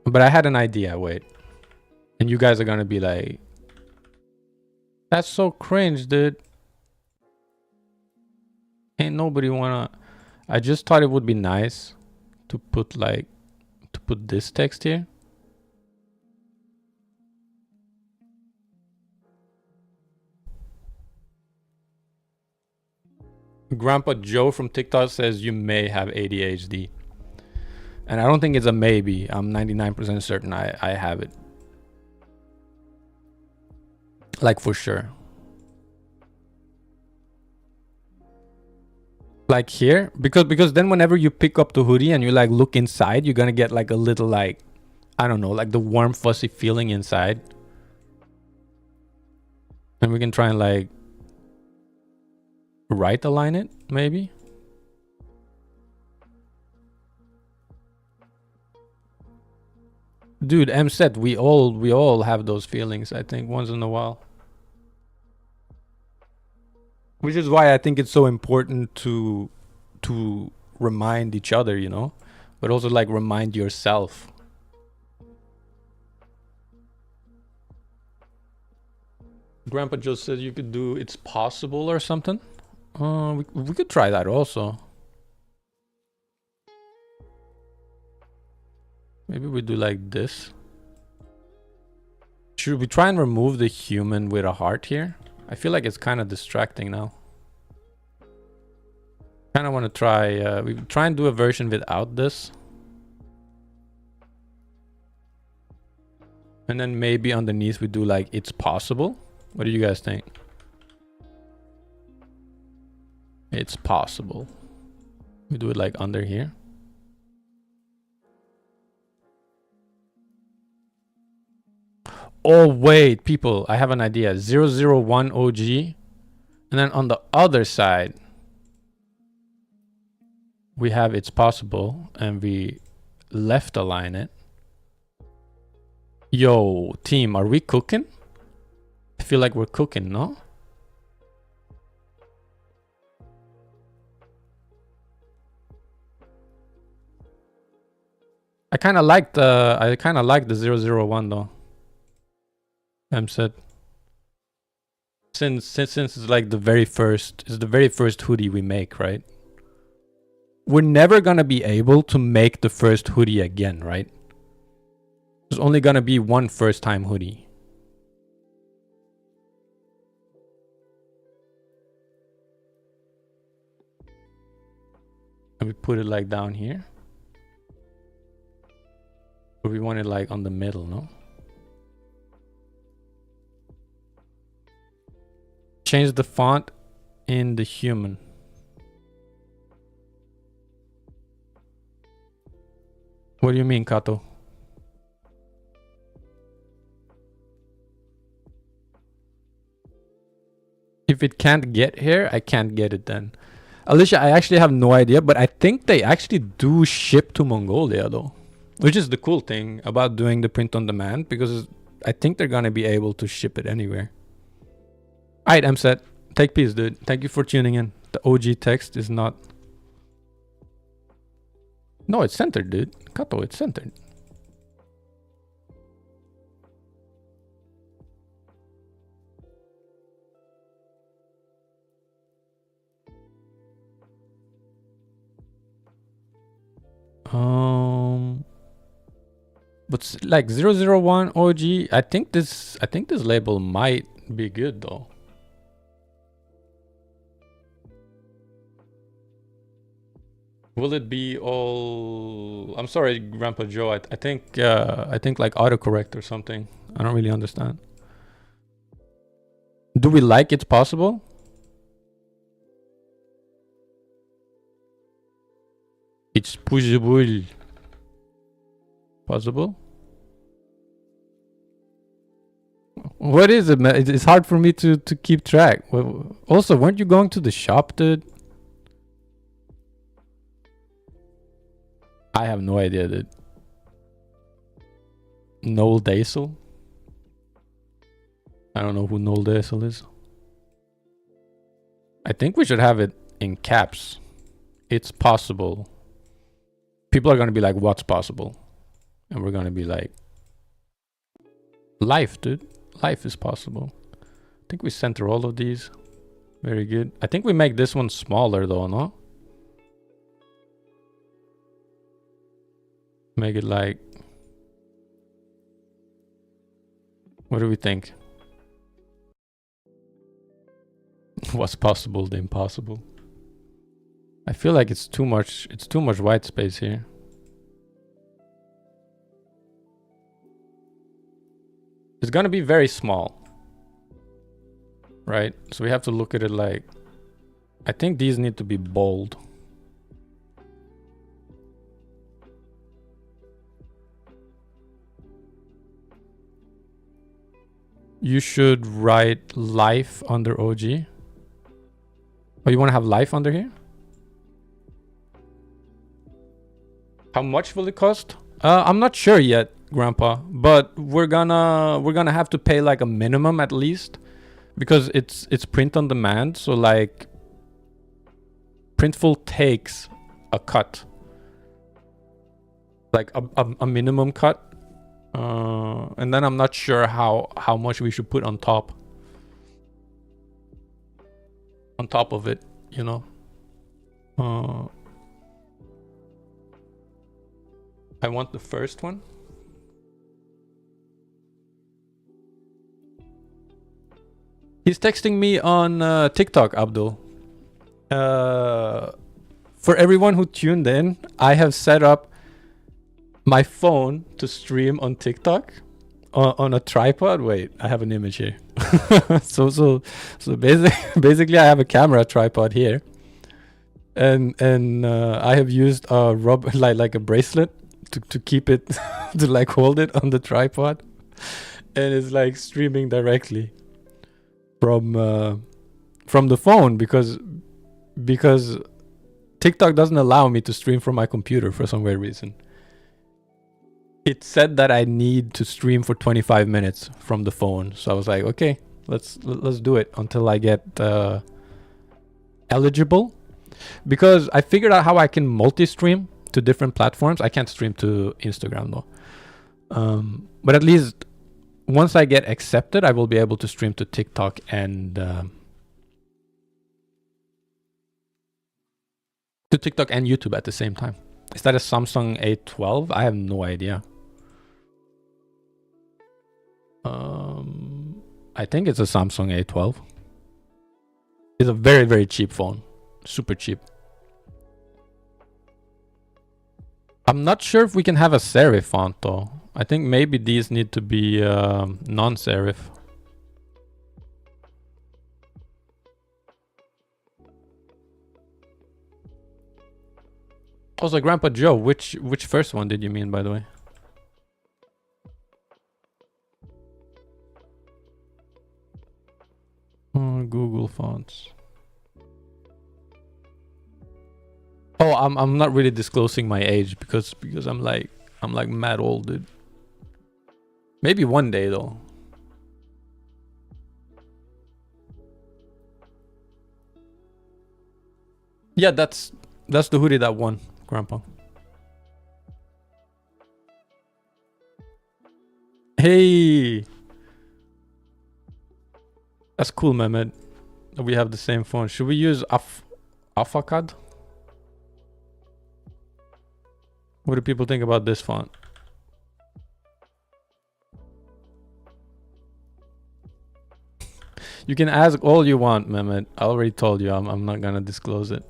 But I had an idea, wait. And you guys are gonna be like, that's so cringe, dude. Ain't nobody wanna... I just thought it would be nice to put like, to put this text here. Grandpa Joe from TikTok says you may have ADHD. And I don't think it's a maybe. I'm 99% certain I have it. Like for sure. Like here, because then whenever you pick up the hoodie and you like look inside, you're gonna get like a little like, I don't know, like the warm fuzzy feeling inside. And we can try and like right align it, maybe. Dude, M said we all have those feelings, I think, once in a while. Which is why I think it's so important to remind each other, you know, but also like remind yourself. Grandpa just said you could do It's Possible or something. We could try that also. Maybe we do like this. Should we try and remove the human with a heart here? I feel like it's kind of distracting now. Kind of want to try, we try and do a version without this. And then maybe underneath we do like It's Possible. What do you guys think? It's possible. We do it like under here. Oh wait, people, I have an idea. 001 OG. And then on the other side, we have It's Possible and we left align it. Yo, team, are we cooking? I feel like we're cooking, no? I kind of like the 001 though. I'm said. Since it's like the very first hoodie we make, right? We're never gonna be able to make the first hoodie again, right? There's only gonna be one first time hoodie. And we put it like down here. Or we want it like on the middle, no? Change the font in the human. What do you mean, Kato? If it can't get here, I can't get it then. Alicia, I actually have no idea, but I think they actually do ship to Mongolia though. Which is the cool thing about doing the print on demand, because I think they're gonna be able to ship it anywhere. Alright, I'm set. Take peace, dude. Thank you for tuning in. The OG text is not... No, it's centered, dude. Kato, it's centered. But like 001 OG, I think this label might be good though. Will it be all? I'm sorry, Grandpa Joe. I think like autocorrect or something. I don't really understand. Do we like it's possible? It's possible. Possible? What is it, man? It's hard for me to keep track. Also, weren't you going to the shop, dude? I have no idea, dude. Noel Daisel? I don't know who Noel Daisel is. I think we should have it in caps. It's possible. People are going to be like, what's possible? And we're going to be like, life, dude. Life is possible. I think we center all of these. Very good. I think we make this one smaller though, no? Make it like... What do we think? What's possible, the impossible. I feel like it's too much white space here. It's gonna be very small. Right? So we have to look at it like... I think these need to be bold. You should write life under OG. Oh, you want to have life under here? How much will it cost? I'm not sure yet, Grandpa, but we're gonna have to pay like a minimum at least, because it's print on demand. So like, Printful takes a cut, like a minimum cut, and then I'm not sure how much we should put on top of it, you know. I want the first one. He's texting me on TikTok, Abdul. For everyone who tuned in, I have set up my phone to stream on TikTok on a tripod. Wait, I have an image here. so basically I have a camera tripod here, and I have used a rubber like a bracelet to keep it to like hold it on the tripod, and it's like streaming directly from the phone, because TikTok doesn't allow me to stream from my computer for some weird reason. It said that I need to stream for 25 minutes from the phone, so I was like, okay, let's do it until I get eligible, because I figured out how I can multi-stream to different platforms. I can't stream to Instagram though, but at least once I get accepted, I will be able to stream to TikTok and YouTube at the same time. Is that a Samsung A12? I have no idea. I think it's a Samsung A12. It's a very, very cheap phone. Super cheap. I'm not sure if we can have a serif font though. I think maybe these need to be non-serif. Also, Grandpa Joe, which first one did you mean, by the way? Google Fonts. Oh, I'm not really disclosing my age because I'm like mad old, dude. Maybe one day though. Yeah, that's the hoodie that won, Grandpa. Hey, that's cool, Mehmet. We have the same phone. Should we use Afakad? What do people think about this font? You can ask all you want, Mehmet. I already told you I'm not gonna disclose it.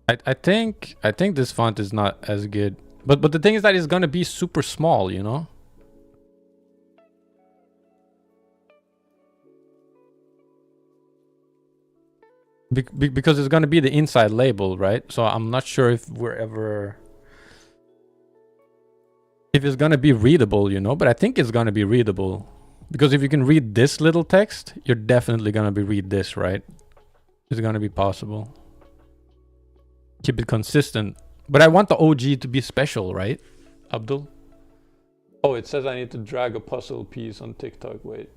I think this font is not as good. But the thing is that it's gonna be super small, you know? Because it's gonna be the inside label, right? So I'm not sure if if it's gonna be readable, you know, but I think it's gonna be readable. Because if you can read this little text, you're definitely gonna be read this, right? It's gonna be possible. Keep it consistent. But I want the OG to be special, right, Abdul? Oh, it says I need to drag a puzzle piece on TikTok. Wait.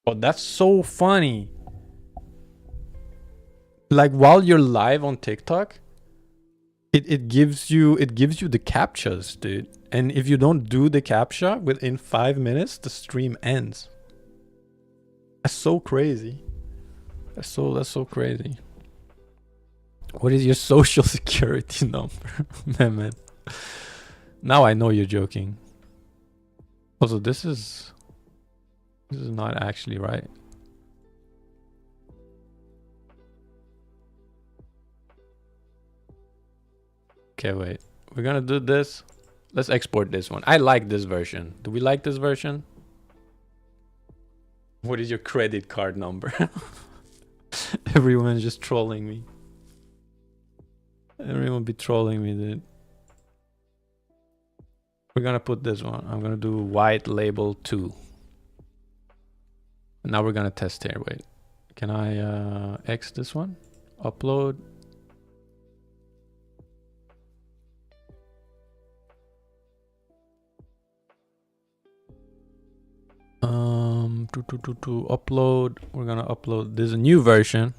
Oh, that's so funny. Like while you're live on TikTok, it gives you the captchas, dude. And if you don't do the captcha within 5 minutes, the stream ends. That's so crazy. That's so crazy. What is your social security number, man? Now I know you're joking. Also, this is not actually right. Okay, wait. We're gonna do this. Let's export this one. I like this version. Do we like this version? What is your credit card number? Everyone's just trolling me. Everyone be trolling me, dude. We're gonna put this one. I'm gonna do white label 2. And now we're gonna test here. Wait. Can I X this one? Upload. To upload. We're gonna upload. There's a new version.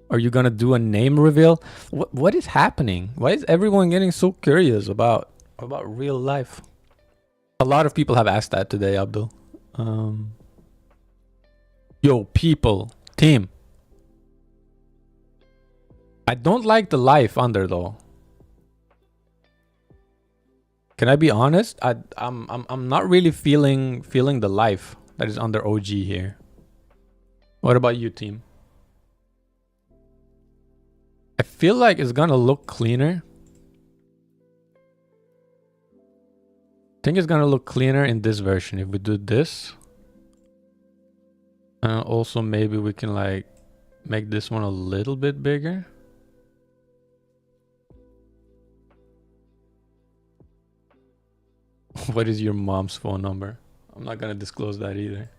Are you gonna do a name reveal? What is happening? Why is everyone getting so curious about real life? A lot of people have asked that today, Abdul. Yo, people, team. I don't like the life under though. Can I be honest? I'm not really feeling the life that is under OG here. What about you, team? I feel like it's gonna look cleaner. I think it's gonna look cleaner in this version if we do this. Also, maybe we can like make this one a little bit bigger. What is your mom's phone number? I'm not gonna disclose that either.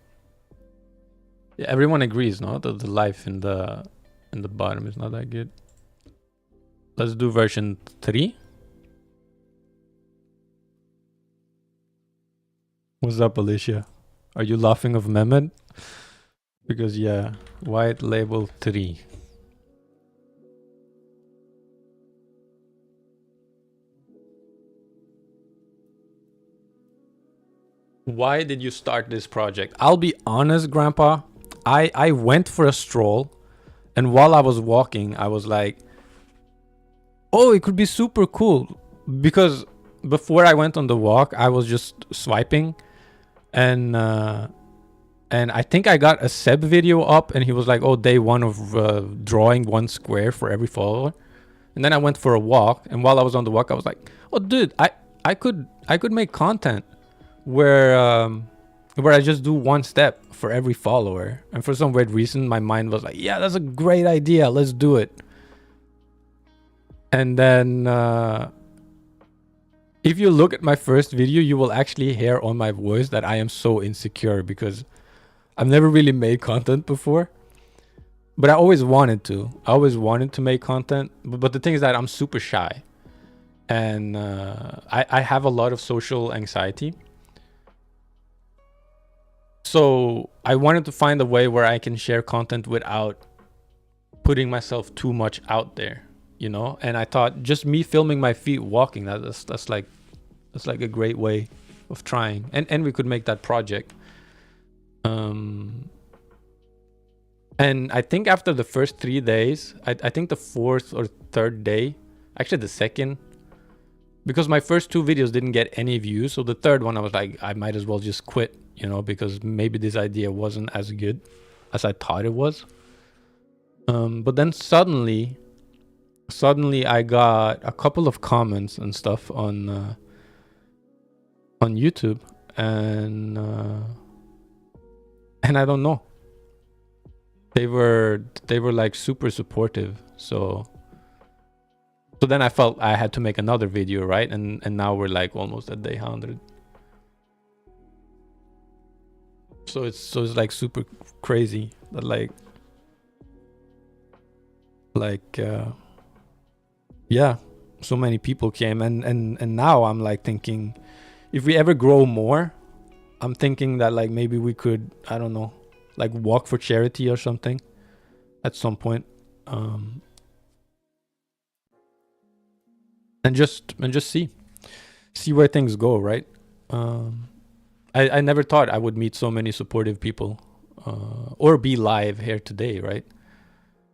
Yeah, everyone agrees, no? That the life in the bottom is not that good. Let's do version 3. What's up, Alicia? Are you laughing of Mehmet? Because yeah, white label 3. Why did you start this project? I'll be honest, Grandpa. I went for a stroll, and while I was walking, I was like, oh, it could be super cool. Because before I went on the walk, I was just swiping, and I think I got a Seb video up, and he was like, oh, day 1 of drawing 1 square for every follower. And then I went for a walk, and while I was on the walk, I was like, oh, dude, I could make content where I just do 1 step for every follower. And for some weird reason, my mind was like, yeah, that's a great idea. Let's do it. And then if you look at my first video, you will actually hear on my voice that I am so insecure because I've never really made content before. But I always wanted to. I always wanted to make content. But the thing is that I'm super shy. And I have a lot of social anxiety. So I wanted to find a way where I can share content without putting myself too much out there, you know? And I thought just me filming my feet walking, that's like a great way of trying. And we could make that project. And I think after the first 3 days, I think the 4th or 3rd day, actually the 2nd, because my first 2 videos didn't get any views. So the 3rd one, I was like, I might as well just quit, you know, because maybe this idea wasn't as good. I thought it was. But then suddenly I got a couple of comments and stuff on YouTube, and I don't know. They were like super supportive. So then I felt I had to make another video, right? And now we're like almost at day 100. So it's like super crazy that yeah, so many people came, and now I'm like thinking, if we ever grow more, I'm thinking that like maybe we could, I don't know, like walk for charity or something at some point, and just see where things go, right? I never thought I would meet so many supportive people, or be live here today, right?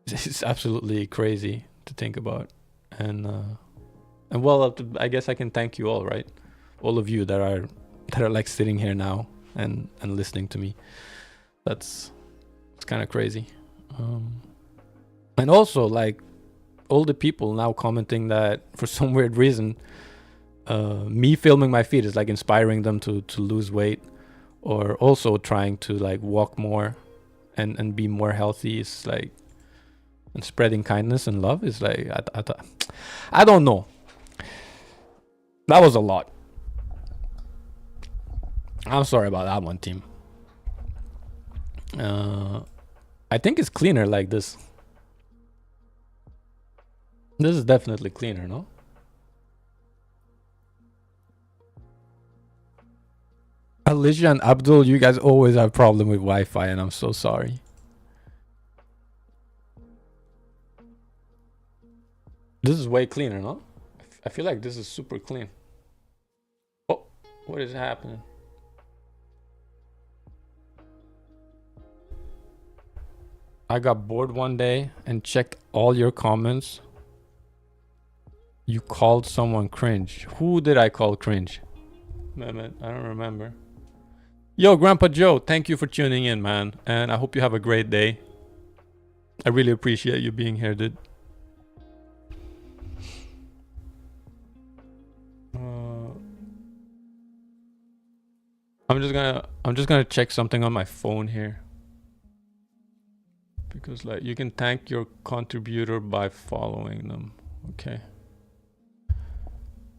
It's absolutely crazy to think about, and well, I guess I can thank you all, right? All of you that are like sitting here now and listening to me. It's kind of crazy. And also like all the people now commenting that for some weird reason, me filming my feet is like inspiring them to lose weight, or also trying to like walk more and be more healthy. Is like, and spreading kindness and love is like, I don't know. That was a lot. I'm sorry about that one, team. I think it's cleaner like this. This is definitely cleaner, no? Alicia and Abdul, you guys always have problem with Wi-Fi, and I'm so sorry. This is way cleaner, no? I feel like this is super clean. Oh, what is happening? I got bored one day and checked all your comments. You called someone cringe. Who did I call cringe? Mehmet, I don't remember. Yo, Grandpa Joe, thank you for tuning in, man. And I hope you have a great day. I really appreciate you being here, dude. I'm just gonna check something on my phone here. Because like you can thank your contributor by following them. Okay.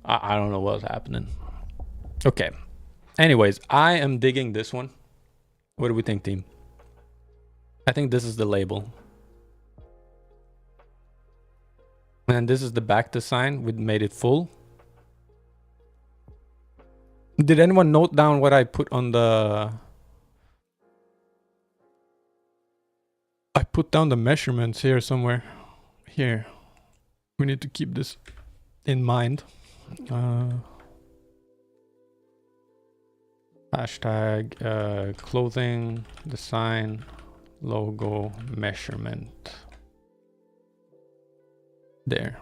I don't know what's happening. Okay. Anyways, I am digging this one. What do we think, team? I think this is the label. And this is the back design. We made it full. Did anyone note down what I put on the... I put down the measurements here somewhere. Here. We need to keep this in mind. Hashtag clothing, design, logo, measurement. There.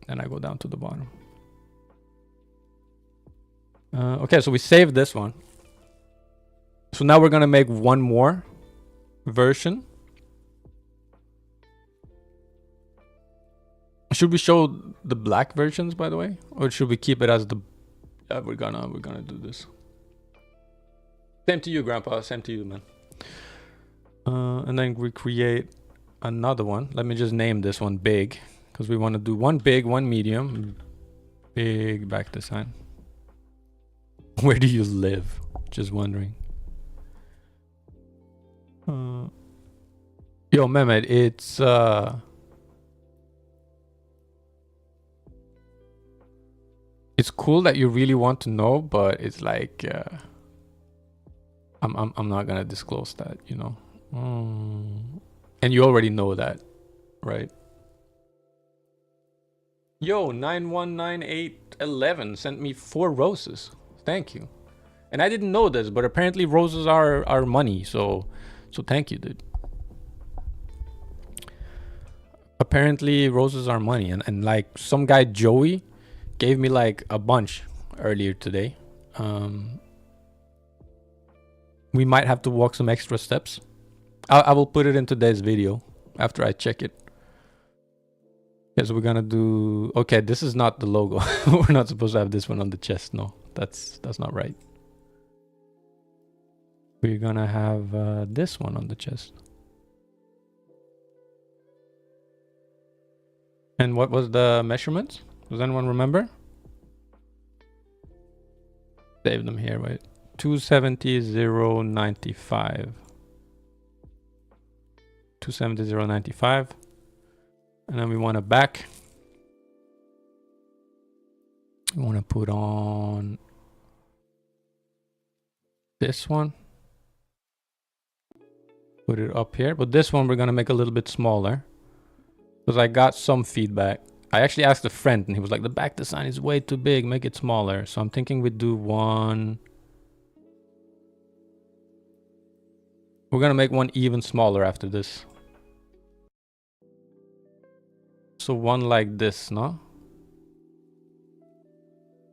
And I go down to the bottom. Okay, so we saved this one. So now we're gonna make one more version. Should we show the black versions, by the way, or should we keep it as the? We're gonna do this. Same to you, Grandpa. Same to you, man. And then we create another one. Let me just name this one big, because we want to do one big, one medium, big back design. Where do you live? Just wondering. Yo, Mehmet, it's cool that you really want to know, but it's like I'm not gonna disclose that, you know. And you already know that, right? Yo, 919811 sent me 4 roses. Thank you. And I didn't know this, but apparently roses are money, so thank you, dude. Apparently roses are money, and like some guy Joey gave me like a bunch earlier today. We might have to walk some extra steps I will put it in today's video after I check it. Okay, so we're gonna do... Okay, this is not the logo. We're not supposed to have this one on the chest. No, that's not right. We're gonna have this one on the chest. And what was the measurements? Does anyone remember? Save them here, wait. 270,095. 270,095. And then we want a back. We want to put on this one. Put it up here. But this one we're going to make a little bit smaller. Because I got some feedback. I actually asked a friend and he was like, the back design is way too big. Make it smaller. So I'm thinking we do one. We're going to make one even smaller after this. So one like this, no?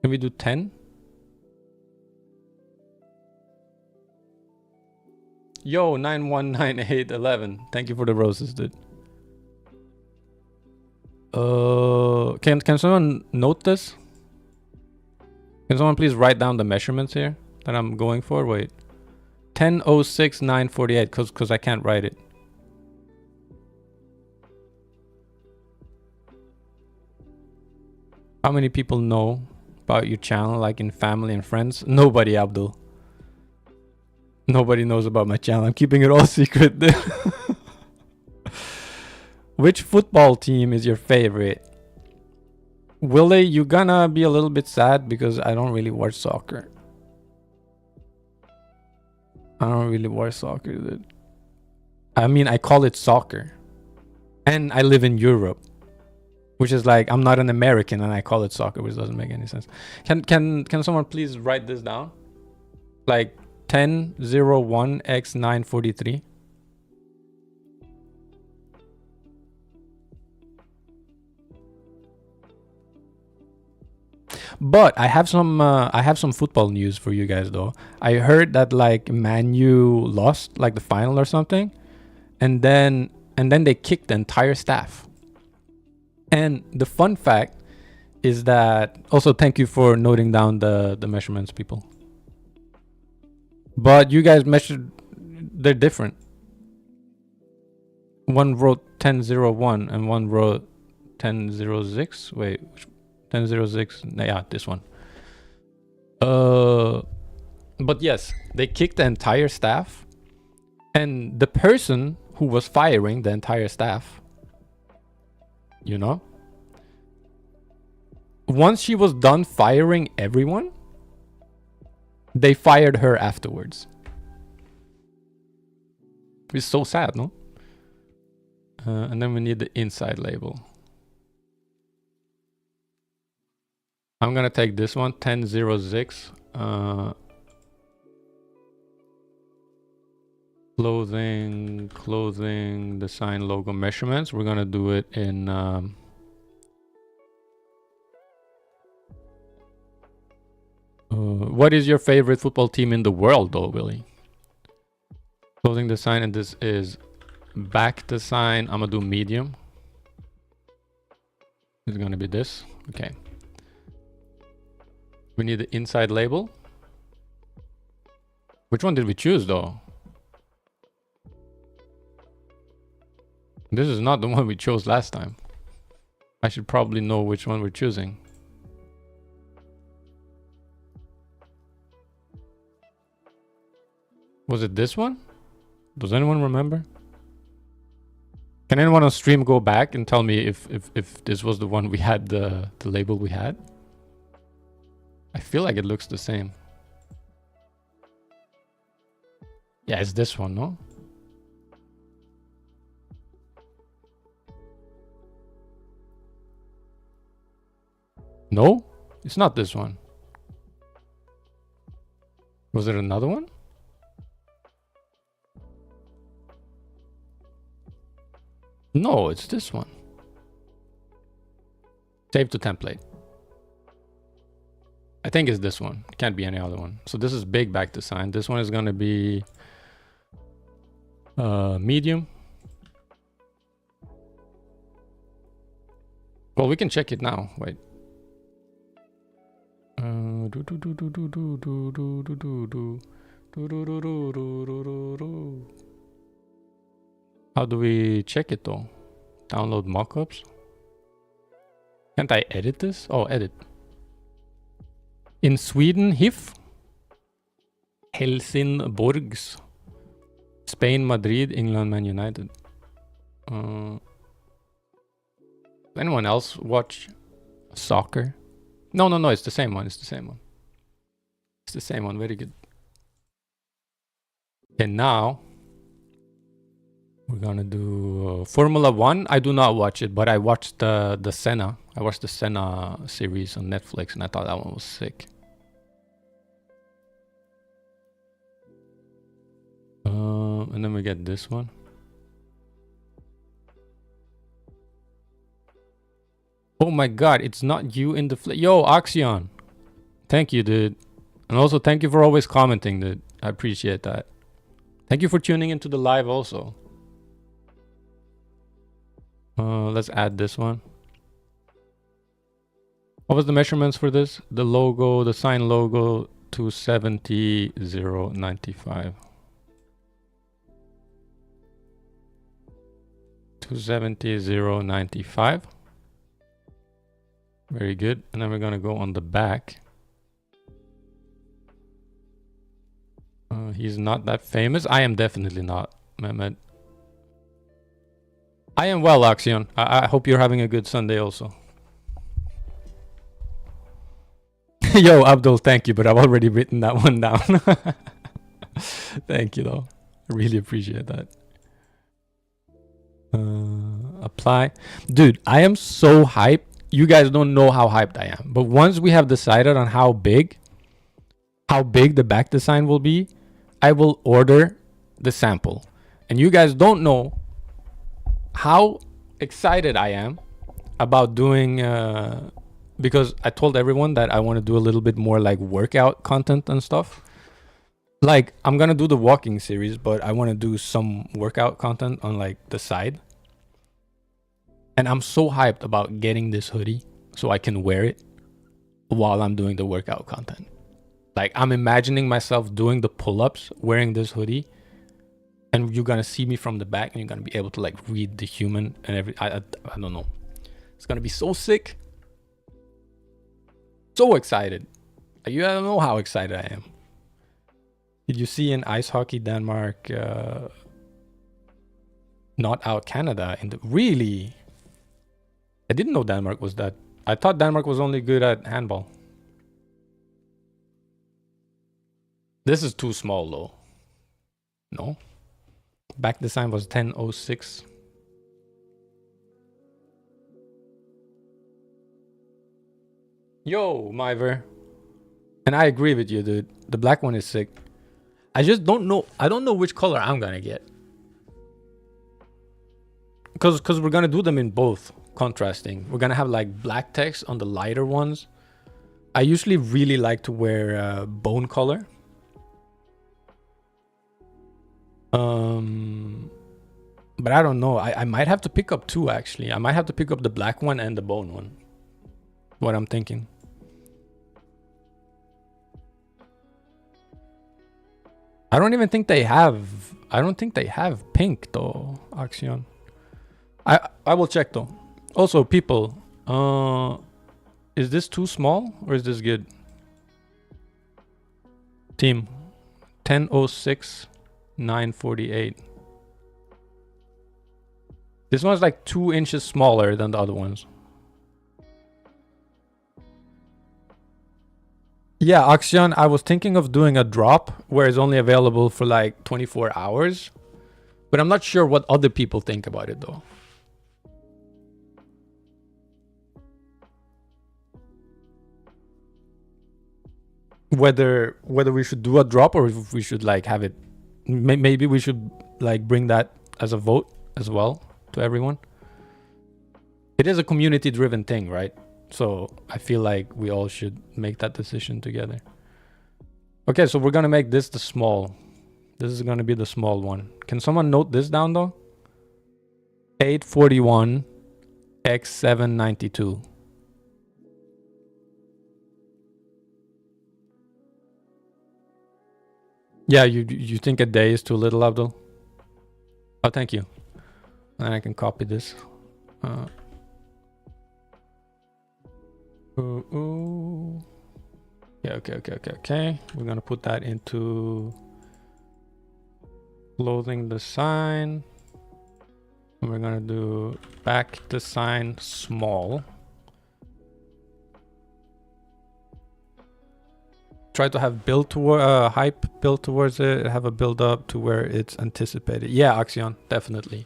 Can we do 10? Yo, 919811. Thank you for the roses, dude. Can someone note this? Can someone please write down the measurements here that I'm going for? Wait. 10.06.948 because I can't write it. How many people know about your channel, like in family and friends? Nobody, Abdul. Nobody knows about my channel. I'm keeping it all secret. Which football team is your favorite? Willie, you're gonna be a little bit sad because I don't really watch soccer. I don't really watch soccer, dude. I mean, I call it soccer. And I live in Europe. Which is like, I'm not an American and I call it soccer, which doesn't make any sense. Can someone please write this down? Like 1001x943. But I have some football news for you guys though. I heard that like Man U lost like the final or something, and then they kicked the entire staff. And the fun fact is that, also thank you for noting down the measurements, people. But you guys measured, they're different. One wrote 1001 and one wrote 1006. Wait, 1006. Yeah, this one. But yes, they kicked the entire staff, and the person who was firing the entire staff, you know, once she was done firing everyone, they fired her afterwards. It's so sad, no? And then we need the inside label. I'm gonna take this one, 1006. Clothing, design, logo, measurements. We're gonna do it in what is your favorite football team in the world though, Willie? Clothing design, and this is back design. I'm gonna do medium. It's gonna be this. Okay. We need the inside label. Which one did we choose though? This is not the one we chose last time. I should probably know which one we're choosing. Was it this one? Does anyone remember? Can anyone on stream go back and tell me if this was the one we had, the label we had? I feel like it looks the same. Yeah, it's this one, no? No, it's not this one. Was it another one? No, it's this one. Save to template. I think it's this one. It can't be any other one. So this is big back design. This one is going to be Medium. Well, we can check it now. Wait. How do we check it though? Download mockups. Can't I edit this? Oh, edit. In Sweden, HIF. Helsingborgs. Spain, Madrid, England, Man United. Anyone else watch soccer? No, it's the same one. It's the same one. It's the same one. Very good. And now we're gonna do Formula One. I do not watch it, but I watched the Senna. I watched the Senna series on Netflix, and I thought that one was sick. And then we get this one. Oh my god, it's not you in the Yo, Oxion. Thank you, dude. And also thank you for always commenting, dude. I appreciate that. Thank you for tuning into the live also. Let's add this one. What was the measurements for this? The logo, the sign logo, 270, 095. 270, 095. Very good. And then we're gonna go on the back. He's not that famous. I am definitely not, Mehmet. I am well, Axion. I hope you're having a good Sunday also. Yo, Abdul, thank you, but I've already written that one down. Thank you, though. I really appreciate that. Apply. Dude, I am so hyped. You guys don't know how hyped I am. But once we have decided on how big the back design will be, I will order the sample. And you guys don't know how excited I am about doing, because I told everyone that I want to do a little bit more like workout content and stuff. Like, I'm going to do the walking series, but I want to do some workout content on like the side. And I'm so hyped about getting this hoodie so I can wear it while I'm doing the workout content. Like, I'm imagining myself doing the pull-ups, wearing this hoodie, and you're gonna see me from the back, and you're gonna be able to like read the human and I don't know. It's gonna be so sick. So excited. You don't know how excited I am. Did you see in ice hockey Denmark not out Canada in the really? I didn't know Denmark was that. I thought Denmark was only good at handball. This is too small though. No. Back design was 1006. Yo, Myver. And I agree with you, dude. The black one is sick. I just don't know. I don't know which color I'm gonna get. Because we're gonna do them in both contrasting. We're gonna have like black text on the lighter ones. I usually really like to wear bone color. But I don't know. I might have to pick up two actually. I might have to pick up the black one and the bone one. What I'm thinking. I don't even think they have. I don't think they have pink though, Axion. I will check though. Also, people, is this too small or is this good? Team, 1006, 948. This one's like 2 inches smaller than the other ones. Yeah, Axion, I was thinking of doing a drop where it's only available for like 24 hours. But I'm not sure what other people think about it though. Whether we should do a drop or if we should like have it. Maybe we should like bring that as a vote as well to everyone. It is a community driven thing, right? So I feel like we all should make that decision together. Okay, so we're gonna make this the small This is gonna be the small one. Can someone note this down though? 841 x 792. Yeah, you think a day is too little, Abdul? Oh, thank you. And I can copy this. Ooh. Yeah, okay. We're gonna put that into clothing design. And we're gonna do back design small. Try to have build toward hype build towards it, have a build up to where it's anticipated. Yeah, Axion, definitely.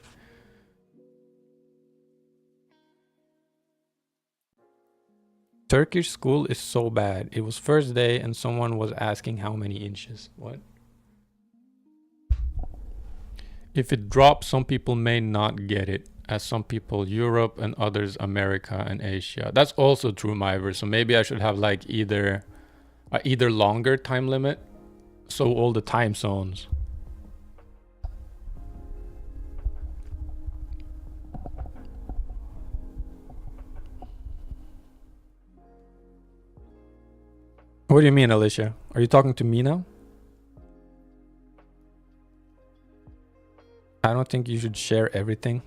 Turkish school is so bad. It was first day and someone was asking how many inches. What? If it drops, some people may not get it, as some people Europe and others America and Asia. That's also true, Myver. So maybe I should have like either longer time limit, so all the time zones. What do you mean, Alicia? Are you talking to me now? I don't think you should share everything.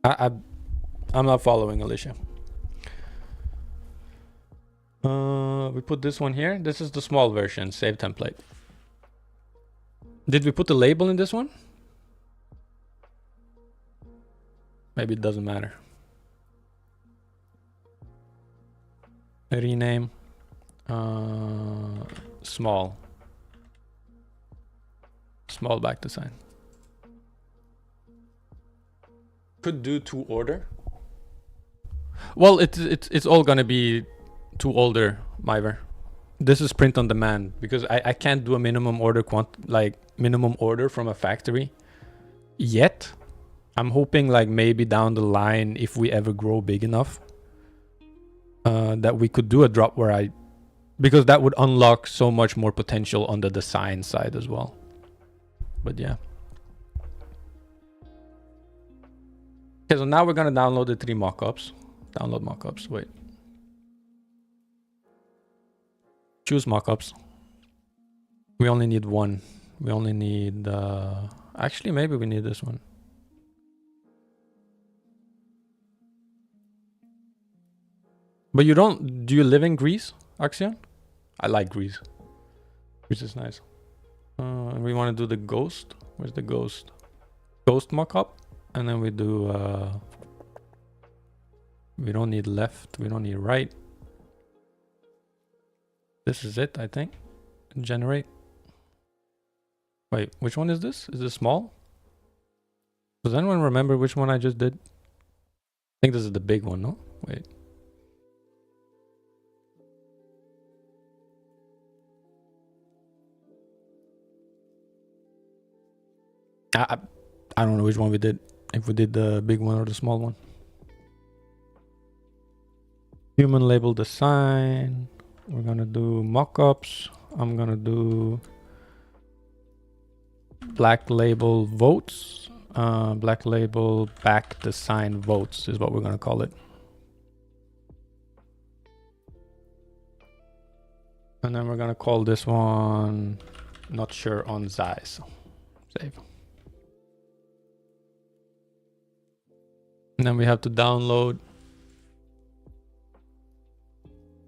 I'm not following, Alicia. We put this one here. This is the small version, save template. Did we put the label in this one? Maybe it doesn't matter. Rename. Small. Small back design. Could do to order. Well, it's all gonna be to order, Myver. This is print on demand because I can't do a minimum order minimum order from a factory yet. I'm hoping like maybe down the line, if we ever grow big enough, that we could do a drop where because that would unlock so much more potential on the design side as well. But yeah. Okay, so now we're gonna download the 3 mockups. Download mockups, wait. Choose mockups. We only need one. We only need, actually maybe we need this one. But you don't, do you live in Greece, Axion? I like Greece. Greece is nice. We want to do the ghost. Where's the ghost? Ghost mockup. And then we do, we don't need left. We don't need right. This is it, I think. Generate. Wait, which one is this? Is this small? Does anyone remember which one I just did? I think this is the big one, no? Wait. I don't know which one we did. If we did the big one or the small one. Human label design. We're gonna do mockups. I'm gonna do black label votes. Black label back design votes is what we're gonna call it. And then we're gonna call this one not sure on size. Save. And then we have to download.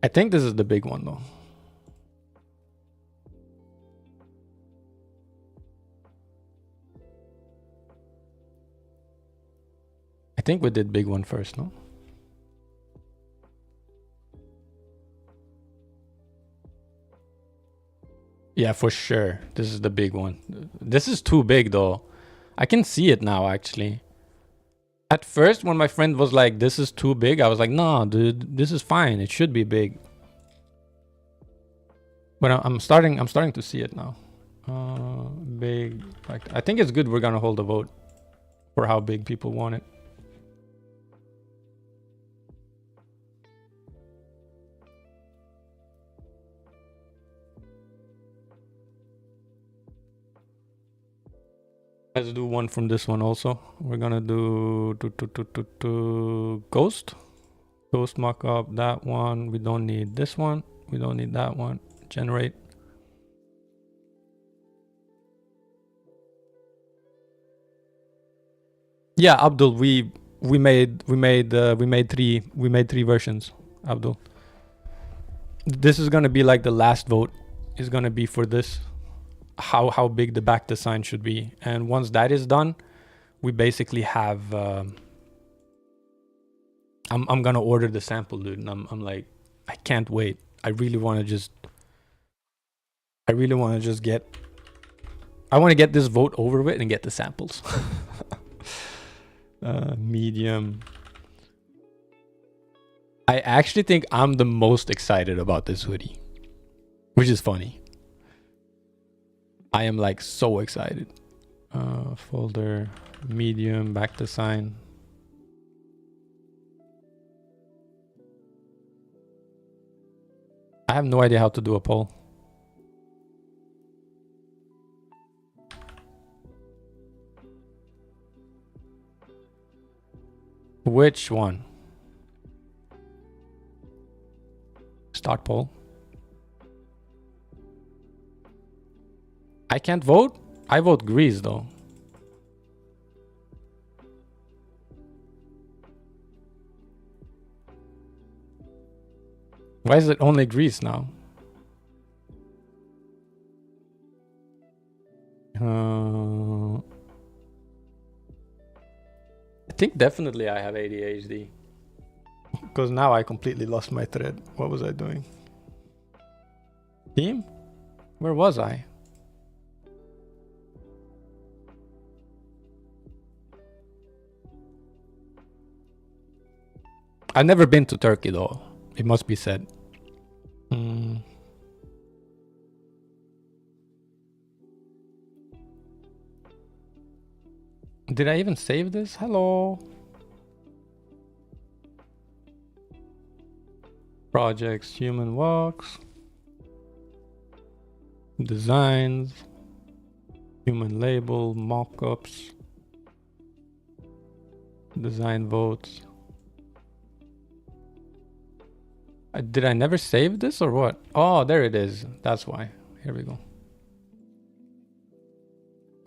I think this is the big one though. I think we did big one first, no? Yeah, for sure. This is the big one. This is too big though. I can see it now actually. At first, when my friend was like, this is too big, I was like, no, dude, this is fine. It should be big. But I'm starting to see it now. Big. Like, I think it's good we're gonna hold a vote for how big people want it. Let's do one from this one also. We're gonna do Ghost. Ghost mockup, that one. We don't need this one. We don't need that one. Generate. Yeah, Abdul, we made three versions, Abdul. This is gonna be like the last vote is gonna be for this, how big the back design should be, and once that is done, we basically have. I'm gonna order the sample, dude, and I'm like, I can't wait. I really want to just get. I want to get this vote over with and get the samples. Medium. I actually think I'm the most excited about this hoodie, which is funny. I am like so excited. Folder, medium, back design. I have no idea how to do a poll. Which one? Start poll. I can't vote? I vote Greece though. Why is it only Greece now? I think definitely I have ADHD. Because now I completely lost my thread. What was I doing? Team? Where was I? I've never been to Turkey though, it must be said. Did I even save this? Hello. Projects, human walks. Designs. Human label, mockups. Design votes. Did I never save this or what? Oh, there it is. That's why. Here we go.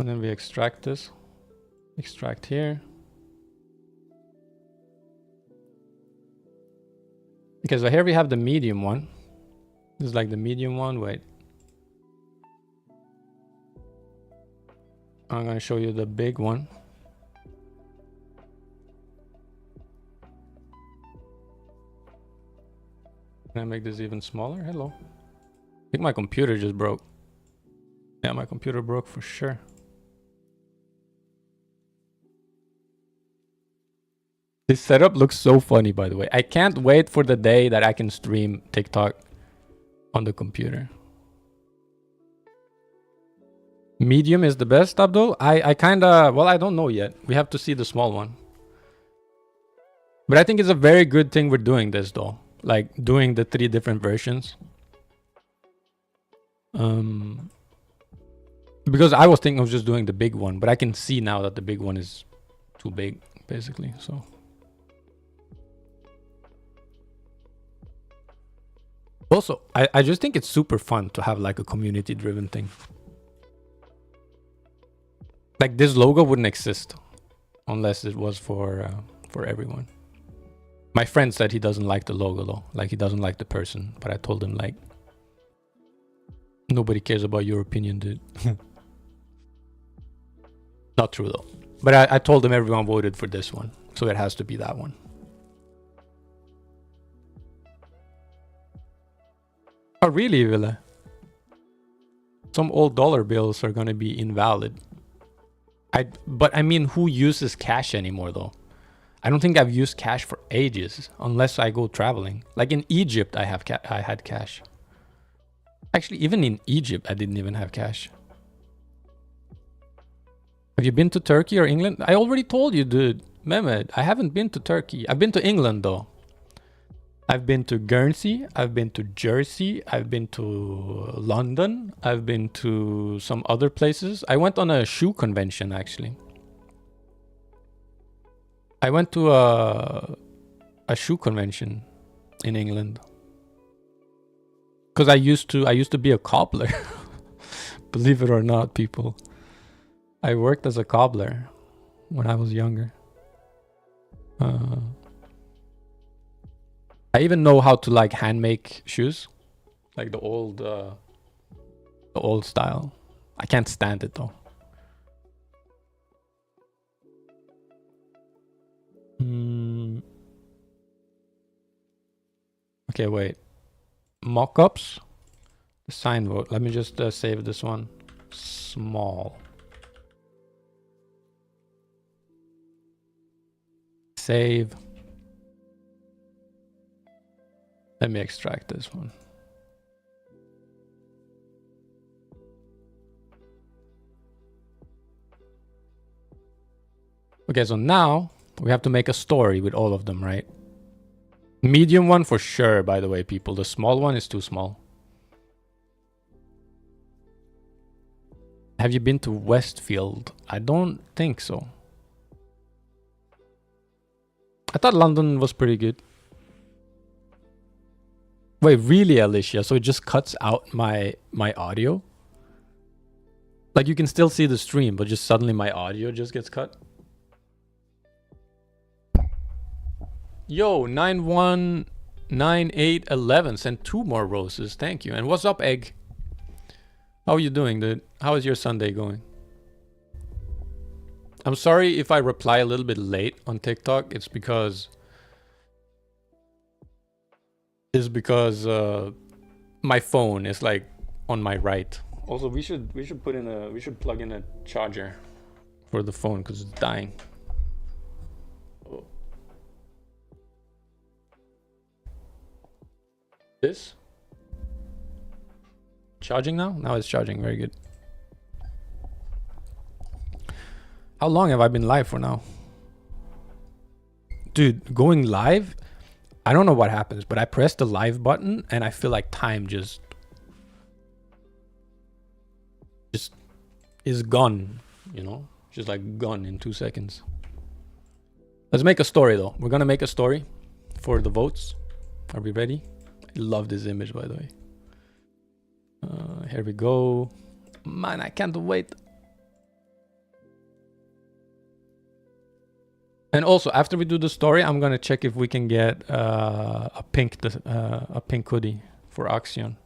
And then we extract this. Extract here. Okay, so here we have the medium one. This is like the medium one. Wait. I'm going to show you the big one. Can I make this even smaller? Hello. I think my computer just broke. Yeah, my computer broke for sure. This setup looks so funny, by the way. I can't wait for the day that I can stream TikTok on the computer. Medium is the best, Abdul? I kinda... Well, I don't know yet. We have to see the small one. But I think it's a very good thing we're doing this, though. Like, doing the 3 different versions. Because I was thinking of just doing the big one. But I can see now that the big one is too big, basically. So... Also, I just think it's super fun to have like a community-driven thing. Like this logo wouldn't exist unless it was for everyone. My friend said he doesn't like the logo though, like he doesn't like the person. But I told him like, nobody cares about your opinion, dude. Not true though. But I told him everyone voted for this one, so it has to be that one. Oh, really, Villa? Some old dollar bills are gonna be invalid. But I mean, who uses cash anymore, though? I don't think I've used cash for ages, unless I go traveling. Like in Egypt, I had cash. Actually, even in Egypt, I didn't even have cash. Have you been to Turkey or England? I already told you, dude. Mehmet, I haven't been to Turkey. I've been to England, though. I've been to Guernsey, I've been to Jersey, I've been to London, I've been to some other places. I went on a shoe convention actually. I went to a shoe convention in England. Cuz I used to be a cobbler. Believe it or not, people. I worked as a cobbler when I was younger. I even know how to like hand make shoes, like the old style. I can't stand it though. Okay, wait. Mock-ups. Sign vote. Let me just save this one. Small. Save. Let me extract this one. Okay, so now we have to make a story with all of them, right? Medium one for sure, by the way, people. The small one is too small. Have you been to Westfield? I don't think so. I thought London was pretty good. Wait, really, Alicia? So it just cuts out my audio? Like you can still see the stream, but just suddenly my audio just gets cut? Yo, 919811 sent 2 more roses. Thank you. And what's up, Egg? How are you doing, dude? How is your Sunday going? I'm sorry if I reply a little bit late on TikTok. It's because my phone is like on my right. Also, we should plug in a charger for the phone because it's dying. Oh. This charging now? Now it's charging. Very good. How long have I been live for now? Dude, going live, I don't know what happens, but I press the live button and I feel like time just is gone, you know? Just like gone in 2 seconds. Let's make a story though. We're gonna make a story for the votes. Are we ready? I love this image, by the way. Here we go. Man, I can't wait. And also, after we do the story, I'm gonna check if we can get a pink hoodie for Axion.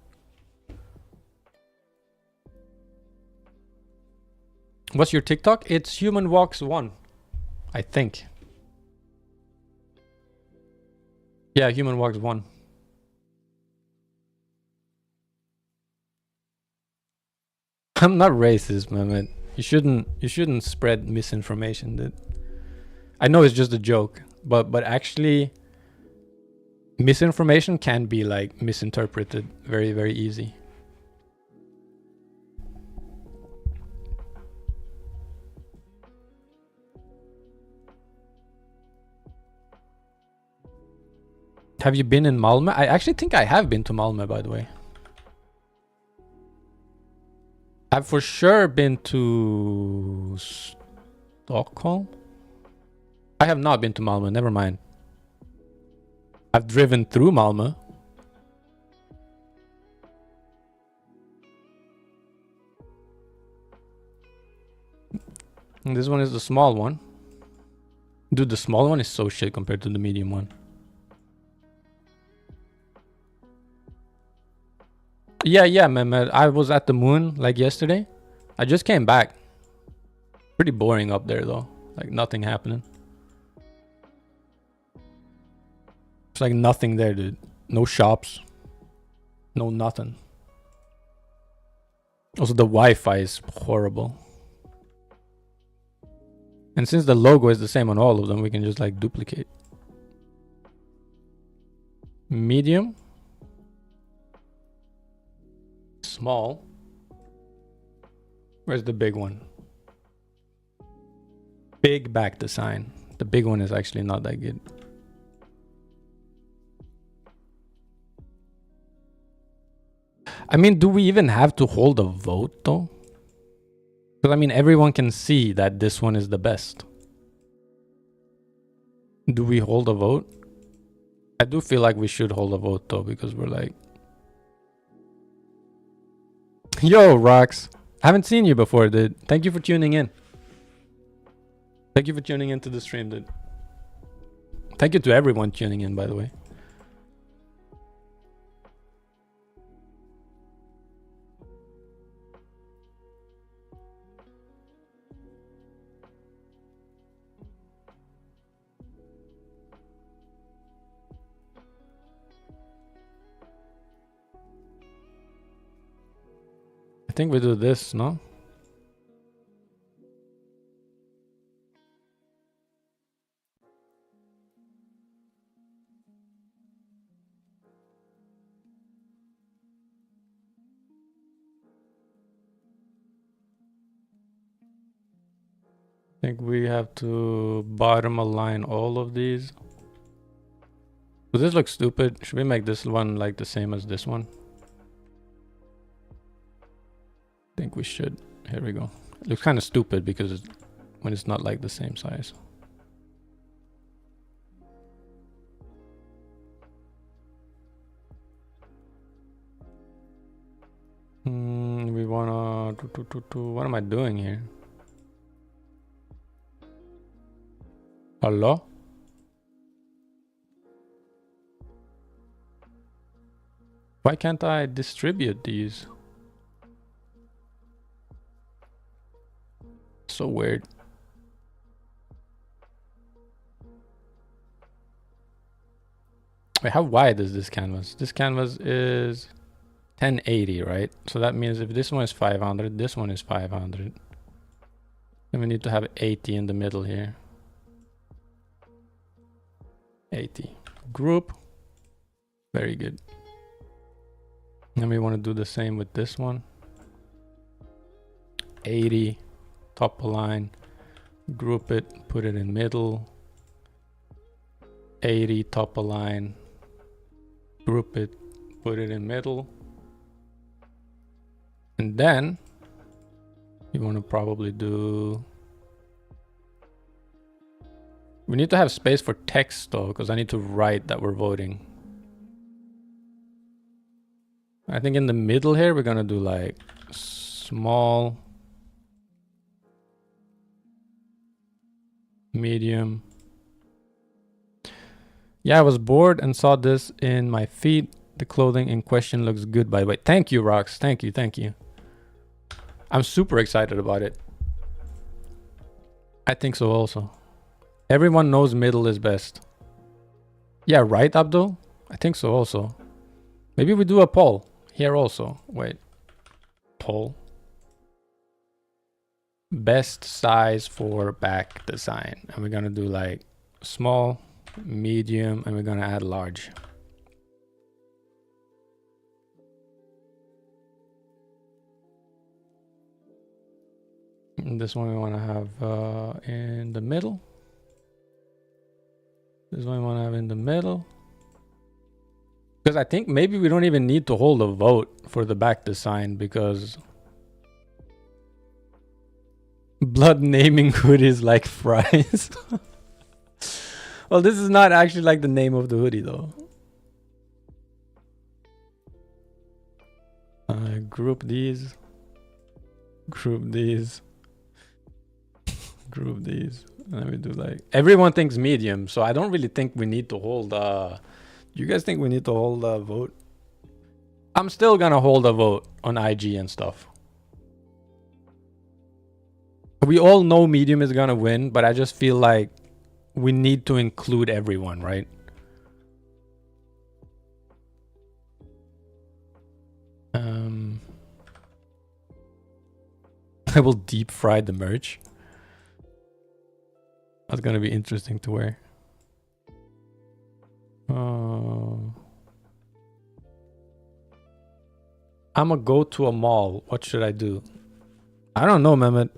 What's your TikTok? It's Human Walks 1, I think. Yeah, Human Walks 1. I'm not racist, man. You shouldn't spread misinformation, dude. I know it's just a joke, but actually misinformation can be like misinterpreted very, very easy. Have you been in Malmö? I actually think I have been to Malmö, by the way. I've for sure been to Stockholm. I have not been to Malmö, never mind. I've driven through Malmö. And this one is the small one. Dude, the small one is so shit compared to the medium one. Yeah, man. I was at the moon like yesterday. I just came back. Pretty boring up there though. Like nothing happening. It's like nothing there, dude. No shops. No nothing. Also, the Wi-Fi is horrible. And since the logo is the same on all of them, we can just like duplicate. Medium. Small. Where's the big one? Big back design. The big one is actually not that good. I mean, do we even have to hold a vote though? Because I mean, everyone can see that this one is the best. Do we hold a vote? I do feel like we should hold a vote though, because we're like... Yo, Rox. I haven't seen you before, dude. Thank you for tuning in. Thank you for tuning into the stream, dude. Thank you to everyone tuning in, by the way. I think we do this, no? I think we have to bottom align all of these. Does this look stupid? Should we make this one like the same as this one? I think we should. Here we go. It looks kind of stupid because when it's not like the same size. We wanna... What am I doing here? Hello? Why can't I distribute these? So weird. Wait, how wide is this canvas? This canvas is 1080, right? So that means if this one is 500, this one is 500. Then we need to have 80 in the middle here. 80. Group. Very good. And we want to do the same with this one. 80. Top align. Group it. Put it in middle. 80. Top align. Group it. Put it in middle. And then you want to probably do... We need to have space for text though, because I need to write that we're voting. I think in the middle here, we're going to do like small, medium. Yeah, I was bored and saw this in my feed. The clothing in question looks good, by the way. Thank you, Rox. Thank you. Thank you. I'm super excited about it. I think so also. Everyone knows middle is best. Yeah, right, Abdul? I think so also. Maybe we do a poll here also. Wait. Poll. Best size for back design. And we're going to do like small, medium, and we're going to add large. And this one we want to have in the middle. This one we want to have in the middle. Because I think maybe we don't even need to hold a vote for the back design, because blood naming hoodies like fries. Well, this is not actually like the name of the hoodie though. Group these. Group these. Group these. And then we do like... Everyone thinks medium, so I don't really think we need to hold... Do you guys think we need to hold a vote? I'm still gonna hold a vote on IG and stuff. We all know medium is gonna win, but I just feel like we need to include everyone, right? I will deep fry the merch. That's gonna be interesting to wear. I'ma go to a mall. What should I do? I don't know, Mehmet.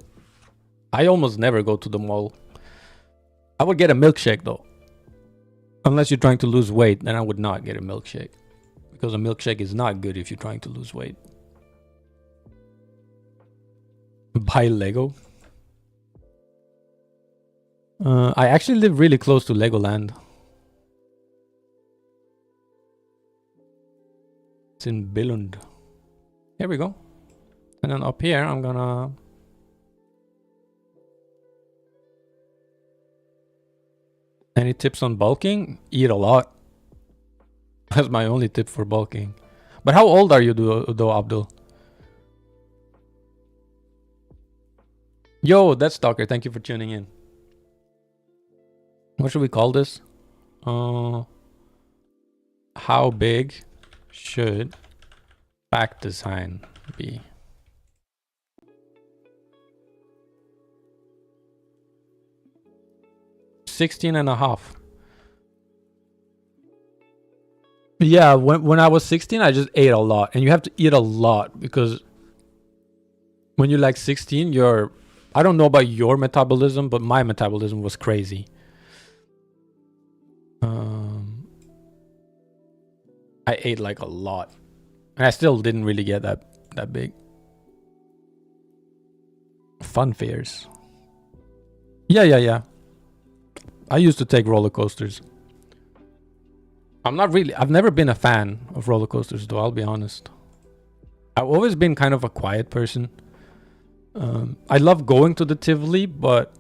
I almost never go to the mall. I would get a milkshake though. Unless you're trying to lose weight, then I would not get a milkshake. because a milkshake is not good if you're trying to lose weight. Buy Lego. I actually live really close to Legoland. It's in Billund. Here we go. And then up here, I'm gonna... Any tips on bulking? Eat a lot. That's my only tip for bulking. But how old are you though, Abdul? Yo, that's Stalker. Thank you for tuning in. What should we call this? How big should back design be? $16.5. Yeah, when I was 16, I just ate a lot. And you have to eat a lot because when you're like 16, I don't know about your metabolism, but my metabolism was crazy. I ate like a lot. And I still didn't really get that big. Fun fairs. Yeah. I used to take roller coasters. I've never been a fan of roller coasters though, I'll be honest. I've always been kind of a quiet person. I love going to the Tivoli, but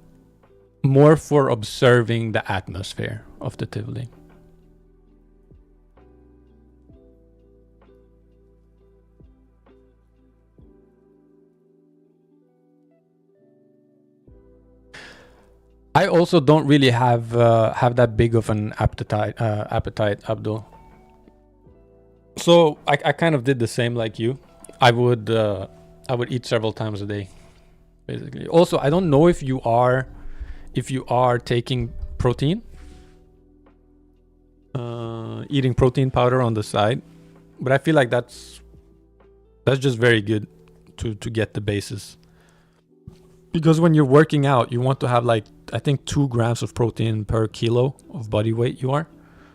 more for observing the atmosphere of the Tivoli. I also don't really have that big of an appetite, Abdul. So I kind of did the same like you. I would eat several times a day, basically. Also, I don't know if you are taking protein, eating protein powder on the side, but I feel like that's just very good to get the basis. Because when you're working out, you want to have like, I think 2 grams of protein per kilo of body weight you are.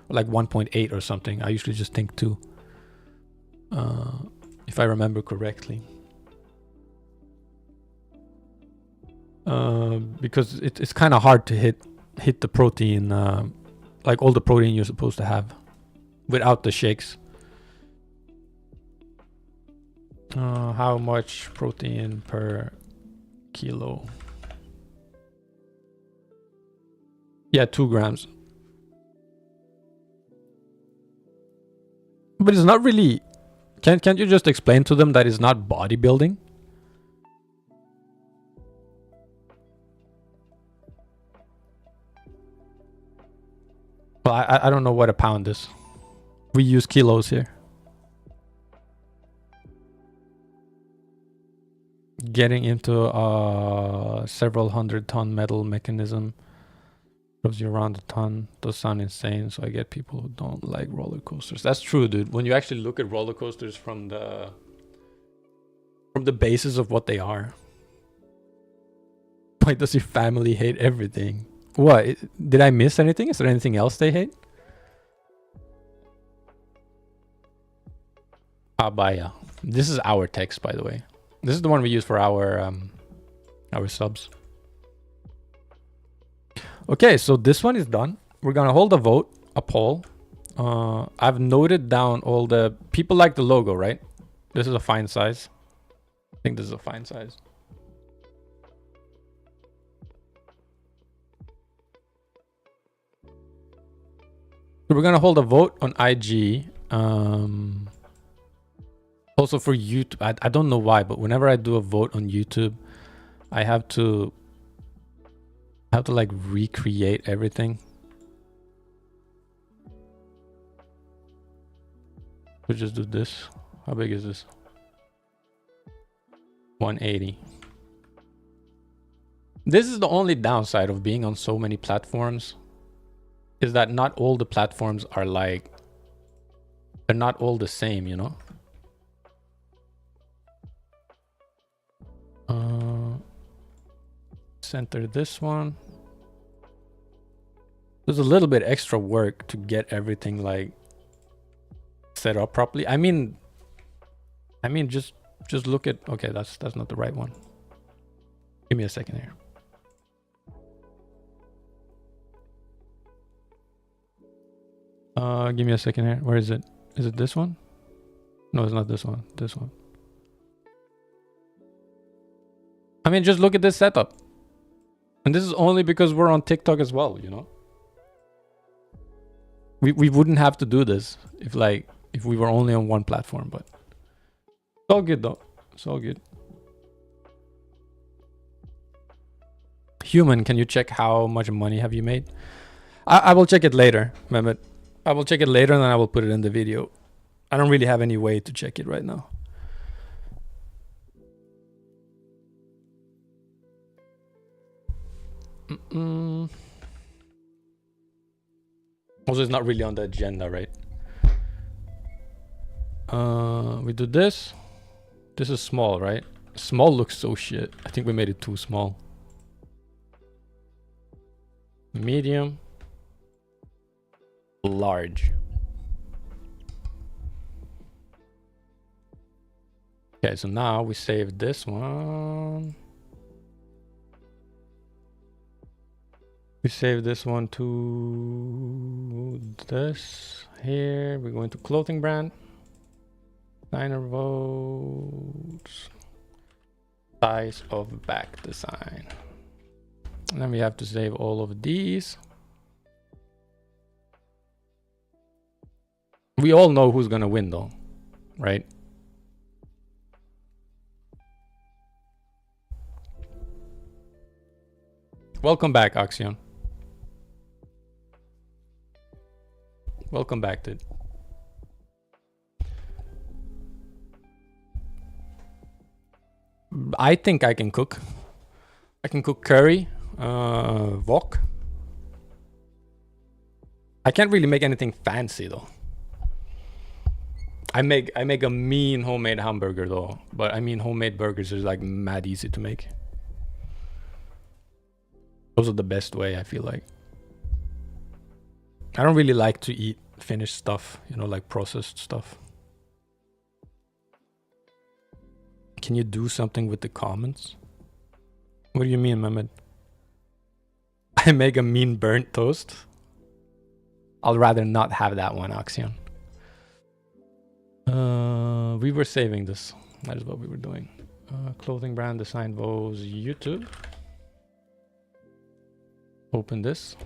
Like 1.8 or something. I usually just think 2. If I remember correctly. Because it's kind of hard to hit the protein, like all the protein you're supposed to have without the shakes. How much protein per kilo? Yeah, 2 grams. But it's not really... Can't you just explain to them that it's not bodybuilding? Well, I don't know what a pound is. We use kilos here. Getting into a several 100-ton metal mechanism throws you around a ton. Those sound insane, so I get people who don't like roller coasters. That's true, dude. When you actually look at roller coasters from the basis of what they are. Why does your family hate everything? What? Did I miss anything? Is there anything else they hate? Abaya. This is our text, by the way. This is the one we use for our subs. Okay, so this one is done. We're gonna hold a poll. I've noted down all the people like the logo, right? This is a fine size. I think this is a fine size. So we're gonna hold a vote on IG. Also for YouTube, I don't know why, but whenever I do a vote on YouTube, I have to like recreate everything. We'll just do this. How big is this? 180. This is the only downside of being on so many platforms, is that not all the platforms are like, they're not all the same, you know? Center this one. There's a little bit extra work to get everything like set up properly. I mean, just look at. Okay, that's not the right one. Give me a second here. Give me a second here. Where is it? Is it this one? No, it's not this one. This one. I mean, just look at this setup. And this is only because we're on TikTok as well, you know? We wouldn't have to do this if we were only on one platform, but it's all good though. It's all good. Human, can you check how much money have you made? I will check it later, Mehmet. I will check it later and then I will put it in the video. I don't really have any way to check it right now. Also, it's not really on the agenda, right? We do this. This is small, right? Small looks so shit. I think we made it too small. Medium. Large. Okay, so now we save this one. We save this one to this here. We're going to clothing brand. Designer votes. Size of back design. And then we have to save all of these. We all know who's gonna win though, right? Welcome back, Axion. Welcome back, dude. I think I can cook. I can cook curry, wok. I can't really make anything fancy though. I make a mean homemade hamburger though, but I mean homemade burgers is like mad easy to make. Those are the best way, I feel like. I don't really like to eat finished stuff, you know, like processed stuff. Can you do something with the comments? What do you mean, Mehmet? I make a mean burnt toast? I'll rather not have that one, Axion. We were saving this. That is what we were doing. Clothing brand, design vows, YouTube. Open this.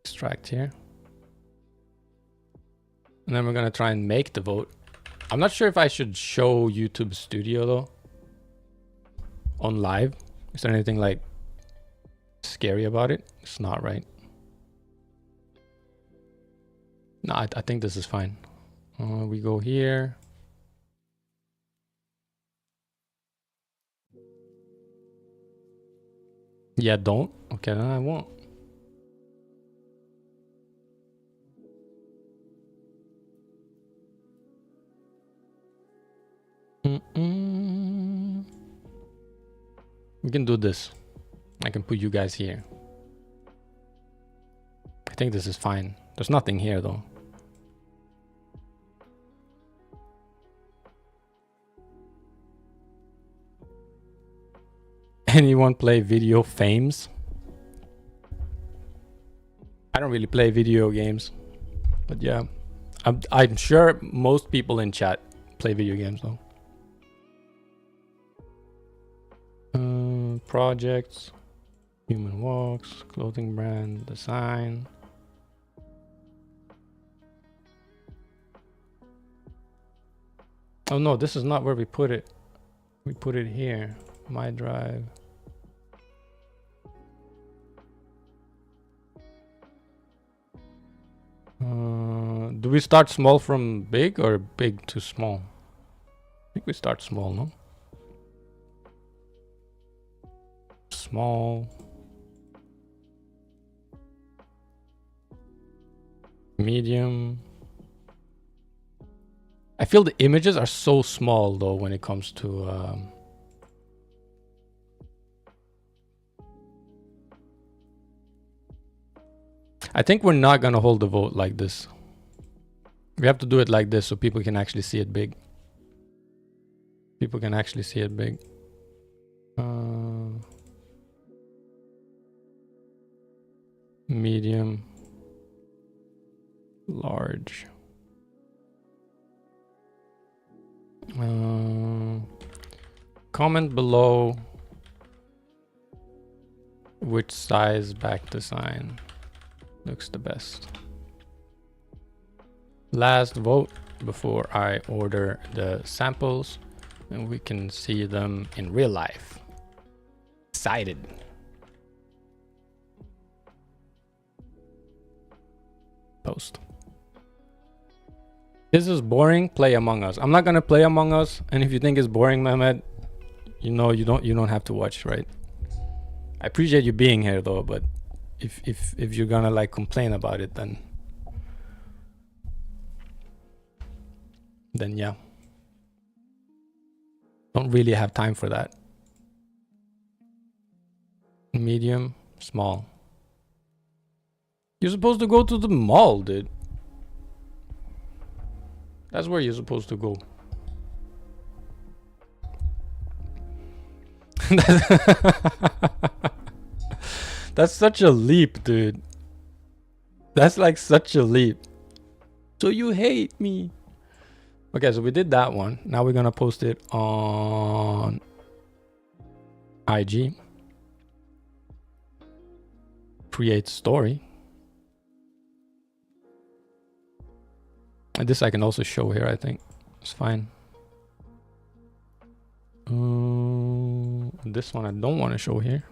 Extract here. And then we're gonna try and make the vote. I'm not sure if I should show YouTube Studio though. On live. Is there anything like scary about it? It's not, right? No, I think this is fine. We go here. Yeah, don't. Okay, then I won't. We can do this. I can put you guys here. I think this is fine. There's nothing here though. Anyone play video fames? I don't really play video games, but yeah, I'm sure most people in chat play video games though. Projects, human walks, clothing brand, design. Oh no, this is not where we put it. We put it here. My drive. Do we start small from big or big to small? I think we start small, no? Small. Medium. I feel the images are so small though when it comes to I think we're not gonna hold the vote like this. We have to do it like this so people can actually see it big. People can actually see it big. Medium, large. Comment below which size back design looks the best. Last vote before I order the samples and we can see them in real life. Excited. Post. This is boring. Play Among Us. I'm not gonna play Among Us, and if you think it's boring, Mehmet, you know you don't have to watch, right? I appreciate you being here though, but if you're gonna like complain about it, then yeah. Don't really have time for that. Medium, small. You're supposed to go to the mall, dude. That's where you're supposed to go. That's such a leap, dude. That's like such a leap. So you hate me. Okay, so we did that one. Now we're gonna post it on IG. Create story. And this I can also show here, I think. It's fine. This one I don't want to show here.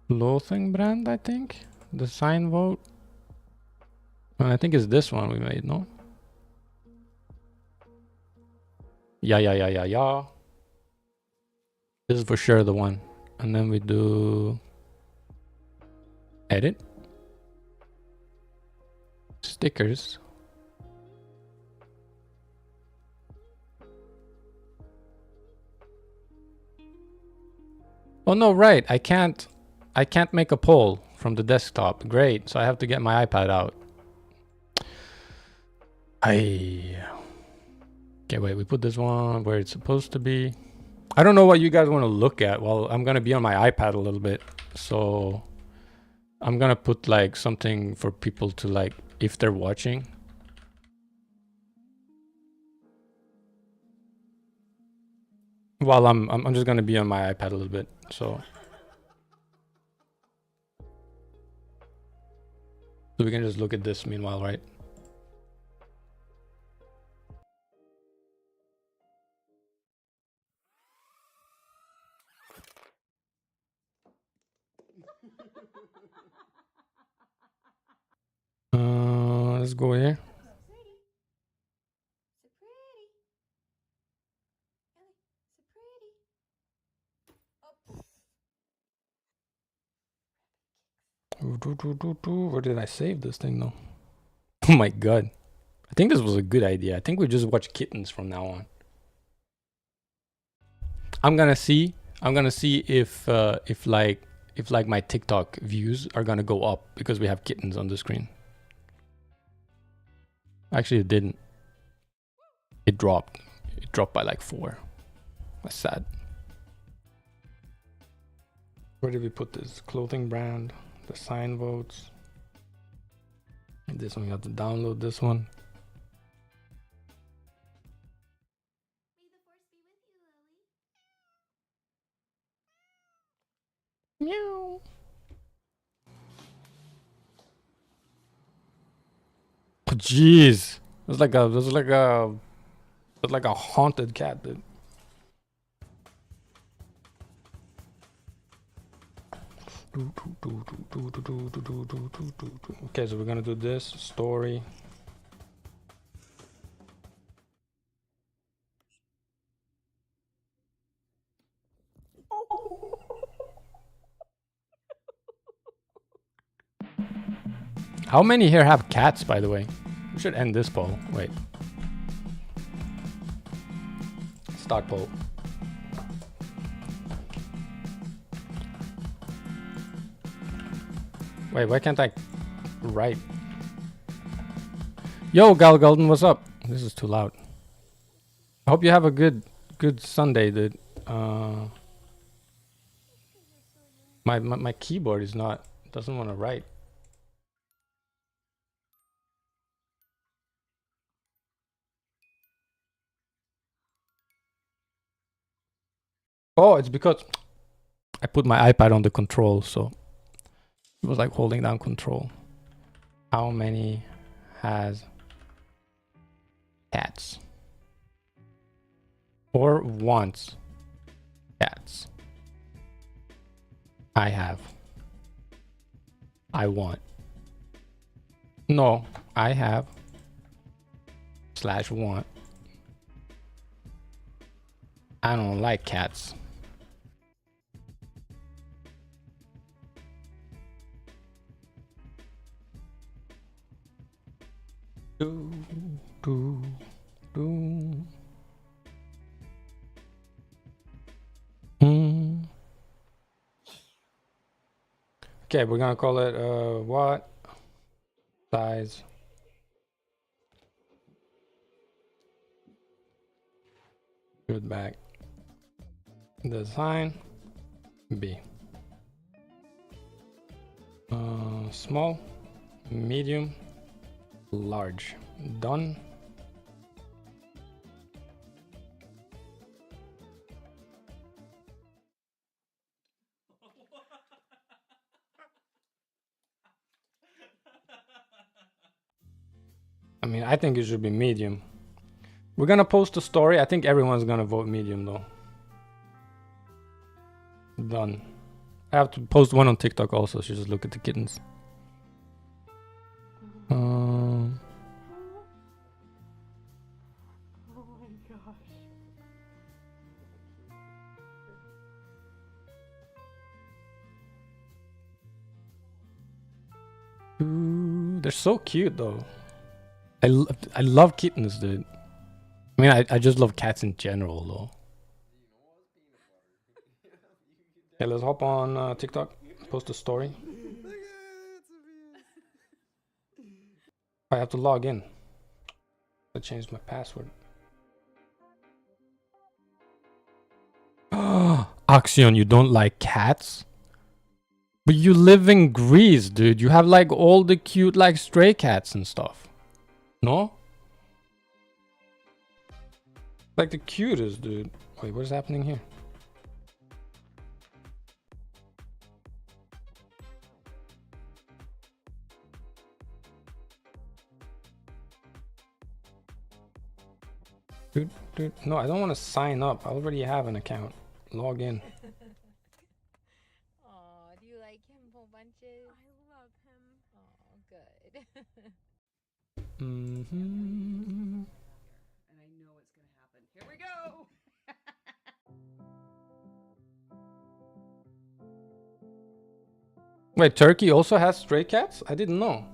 Clothing brand, I think. The sign vote. And I think it's this one we made, no? Yeah. This is for sure the one. And then we do edit. Stickers. Oh no, right. I can't make a poll from the desktop. Great. So I have to get my iPad out. Okay, wait, we put this one where it's supposed to be. I don't know what you guys want to look at. Well, I'm gonna be on my iPad a little bit, so I'm gonna put like something for people to like if they're watching. While I'm just gonna be on my iPad a little bit, so we can just look at this meanwhile, right? Let's go here. Where did I save this thing though? Oh my god. I think this was a good idea. I think we just watch kittens from now on. I'm gonna see if like my TikTok views are gonna go up because we have kittens on the screen. Actually, it didn't. It dropped. It dropped by like 4. That's sad. Where did we put this? Clothing brand, the sign votes. And this one, you have to download this one. Meow. Jeez, it's like a haunted cat, dude. Okay, so we're gonna do this story. How many here have cats, by the way? We should end this poll. Wait. Start poll. Wait, why can't I write? Yo, Gal Golden, what's up? This is too loud. I hope you have a good Sunday, dude. My keyboard is doesn't want to write. Oh, it's because I put my iPad on the control, so it was like holding down control. How many has cats? Or wants cats? I have. I want. No, I have. / want. I don't like cats. Do, do, do. Okay, we're gonna call it what size good bag design B. Small, medium, large. Done. I mean, I think it should be medium. We're gonna post a story. I think everyone's gonna vote medium though. Done. I have to post one on TikTok also, so just look at the kittens. Oh my gosh. Ooh, they're so cute though. I love kittens, dude. I mean, I just love cats in general though. Okay, let's hop on TikTok. Post a story. I have to log in. I changed my password. Axion, you don't like cats? But you live in Greece, dude. You have like all the cute like stray cats and stuff. No? Like the cutest, dude. Wait, what is happening here? Dude, no, I don't want to sign up. I already have an account. Log in. Aw, do you like him, Bunches? I love him. Oh, good. Mm-hmm. And I know it's gonna happen. Here we go. Wait, Turkey also has stray cats? I didn't know.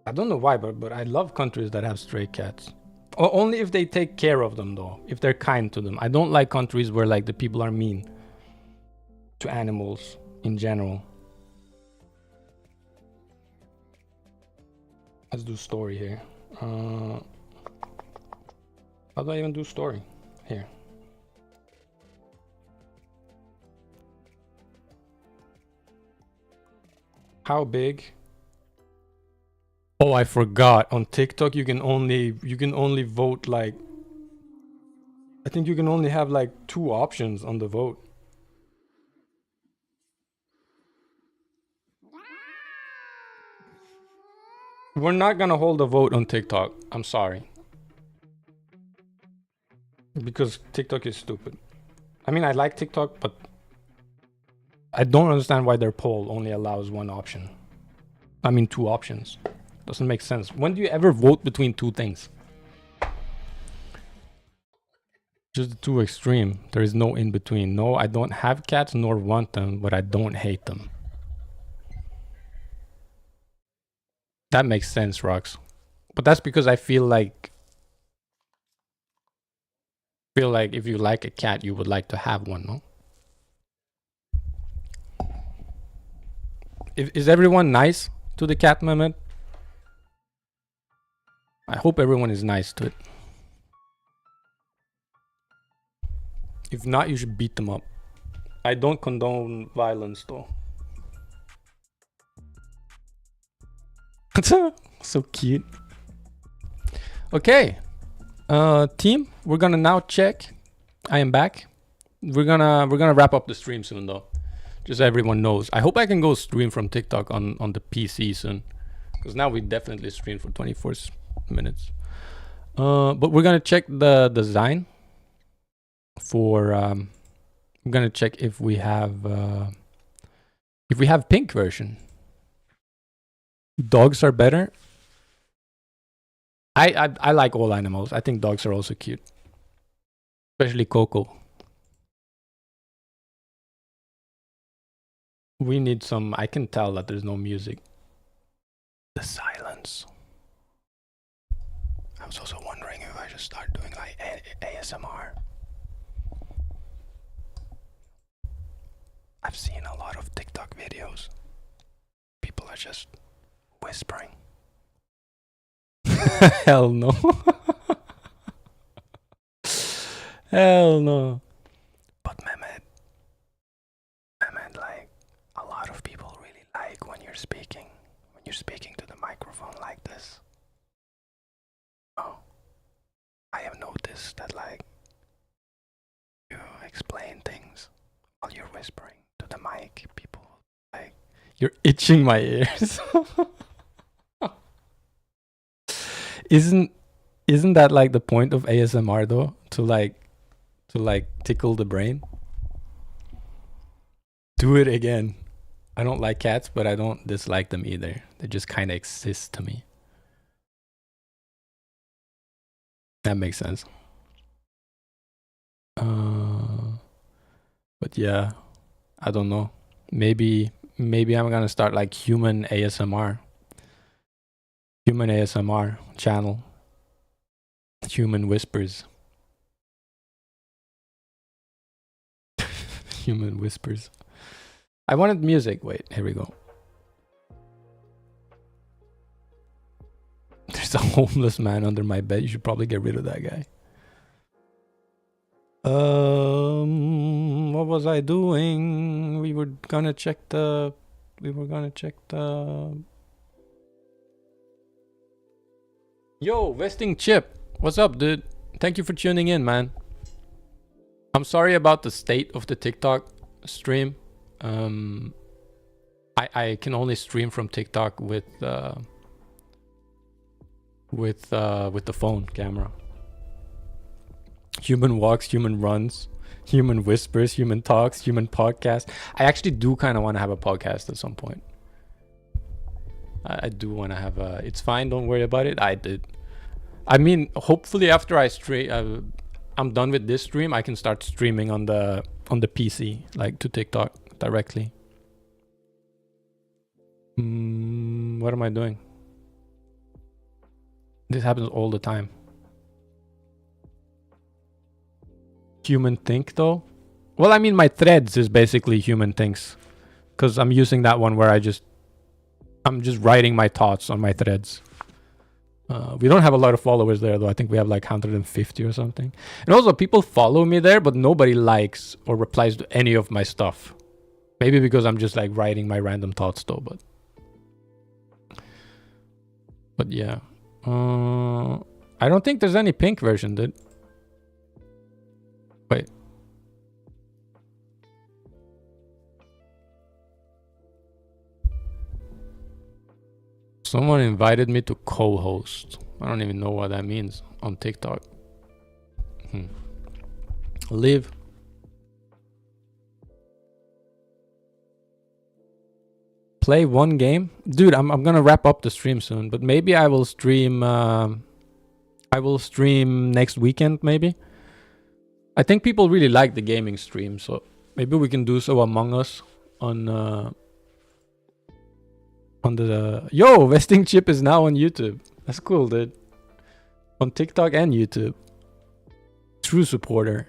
I don't know why, but I love countries that have stray cats. Only if they take care of them though, if they're kind to them. I don't like countries where like the people are mean to animals in general. Let's do story here. How do I even do story? Here. How big? Oh, I forgot. On TikTok, you can only vote like. I think you can only have like 2 options on the vote. We're not gonna hold a vote on TikTok. I'm sorry. Because TikTok is stupid. I mean, I like TikTok, but I don't understand why their poll only allows 1 option. I mean, 2 options. Doesn't make sense. When do you ever vote between 2 things? Just too extreme. There is no in between. No, I don't have cats nor want them, but I don't hate them. That makes sense, Rox. But that's because I feel like if you like a cat, you would like to have one, no? Is everyone nice to the cat, Mehmet? I hope everyone is nice to it. If not, you should beat them up. I don't condone violence though. So cute. Okay. Team, we're gonna now check. I am back. We're gonna wrap up the stream soon though. Just so everyone knows. I hope I can go stream from TikTok on the PC soon. Because now we definitely stream for 24 minutes. But we're gonna check the design for I'm gonna check if we have pink version. Dogs are better. I like all animals. I think dogs are also cute. Especially Coco. We need some. I can tell that there's no music. The silence. I was also wondering if I should start doing like ASMR. I've seen a lot of TikTok videos. People are just whispering. Hell no. Hell no. But Mehmet, like a lot of people really like when you're speaking to the microphone like this. Oh, I have noticed that like you explain things while you're whispering to the mic. People like you're itching my ears. Isn't that like the point of ASMR though? To like tickle the brain? Do it again. I don't like cats, but I don't dislike them either. They just kind of exist to me. That makes sense. But yeah, I don't know. Maybe I'm gonna start like human ASMR channel. Human whispers. Human whispers. I wanted music. Wait, here we go. There's a homeless man under my bed. You should probably get rid of that guy. What was I doing? We were gonna check the. Yo, Vesting Chip. What's up, dude? Thank you for tuning in, man. I'm sorry about the state of the TikTok stream. I can only stream from TikTok with the phone camera. Human walks, human runs, human whispers, human talks, human podcast. I actually do kind of want to have a podcast at some point. I do want to have a. It's fine, don't worry about it. I did. I mean, hopefully after I stream, I'm done with this stream, I can start streaming on the PC, like to TikTok directly. What am I doing? This happens all the time. Human think though? Well, I mean, my threads is basically human thinks, because I'm using that one where I'm just writing my thoughts on my threads. We don't have a lot of followers there though. I think we have like 150 or something. And also people follow me there, but nobody likes or replies to any of my stuff. Maybe because I'm just like writing my random thoughts though, but yeah. I don't think there's any pink version, dude. Wait. Someone invited me to co-host. I don't even know what that means on TikTok. Live. Play one game? Dude, I'm gonna wrap up the stream soon, but maybe I will stream next weekend, maybe. I think people really like the gaming stream, so maybe we can do so Among Us on the Yo, Vesting Chip is now on YouTube. That's cool, dude. On TikTok and YouTube. True supporter.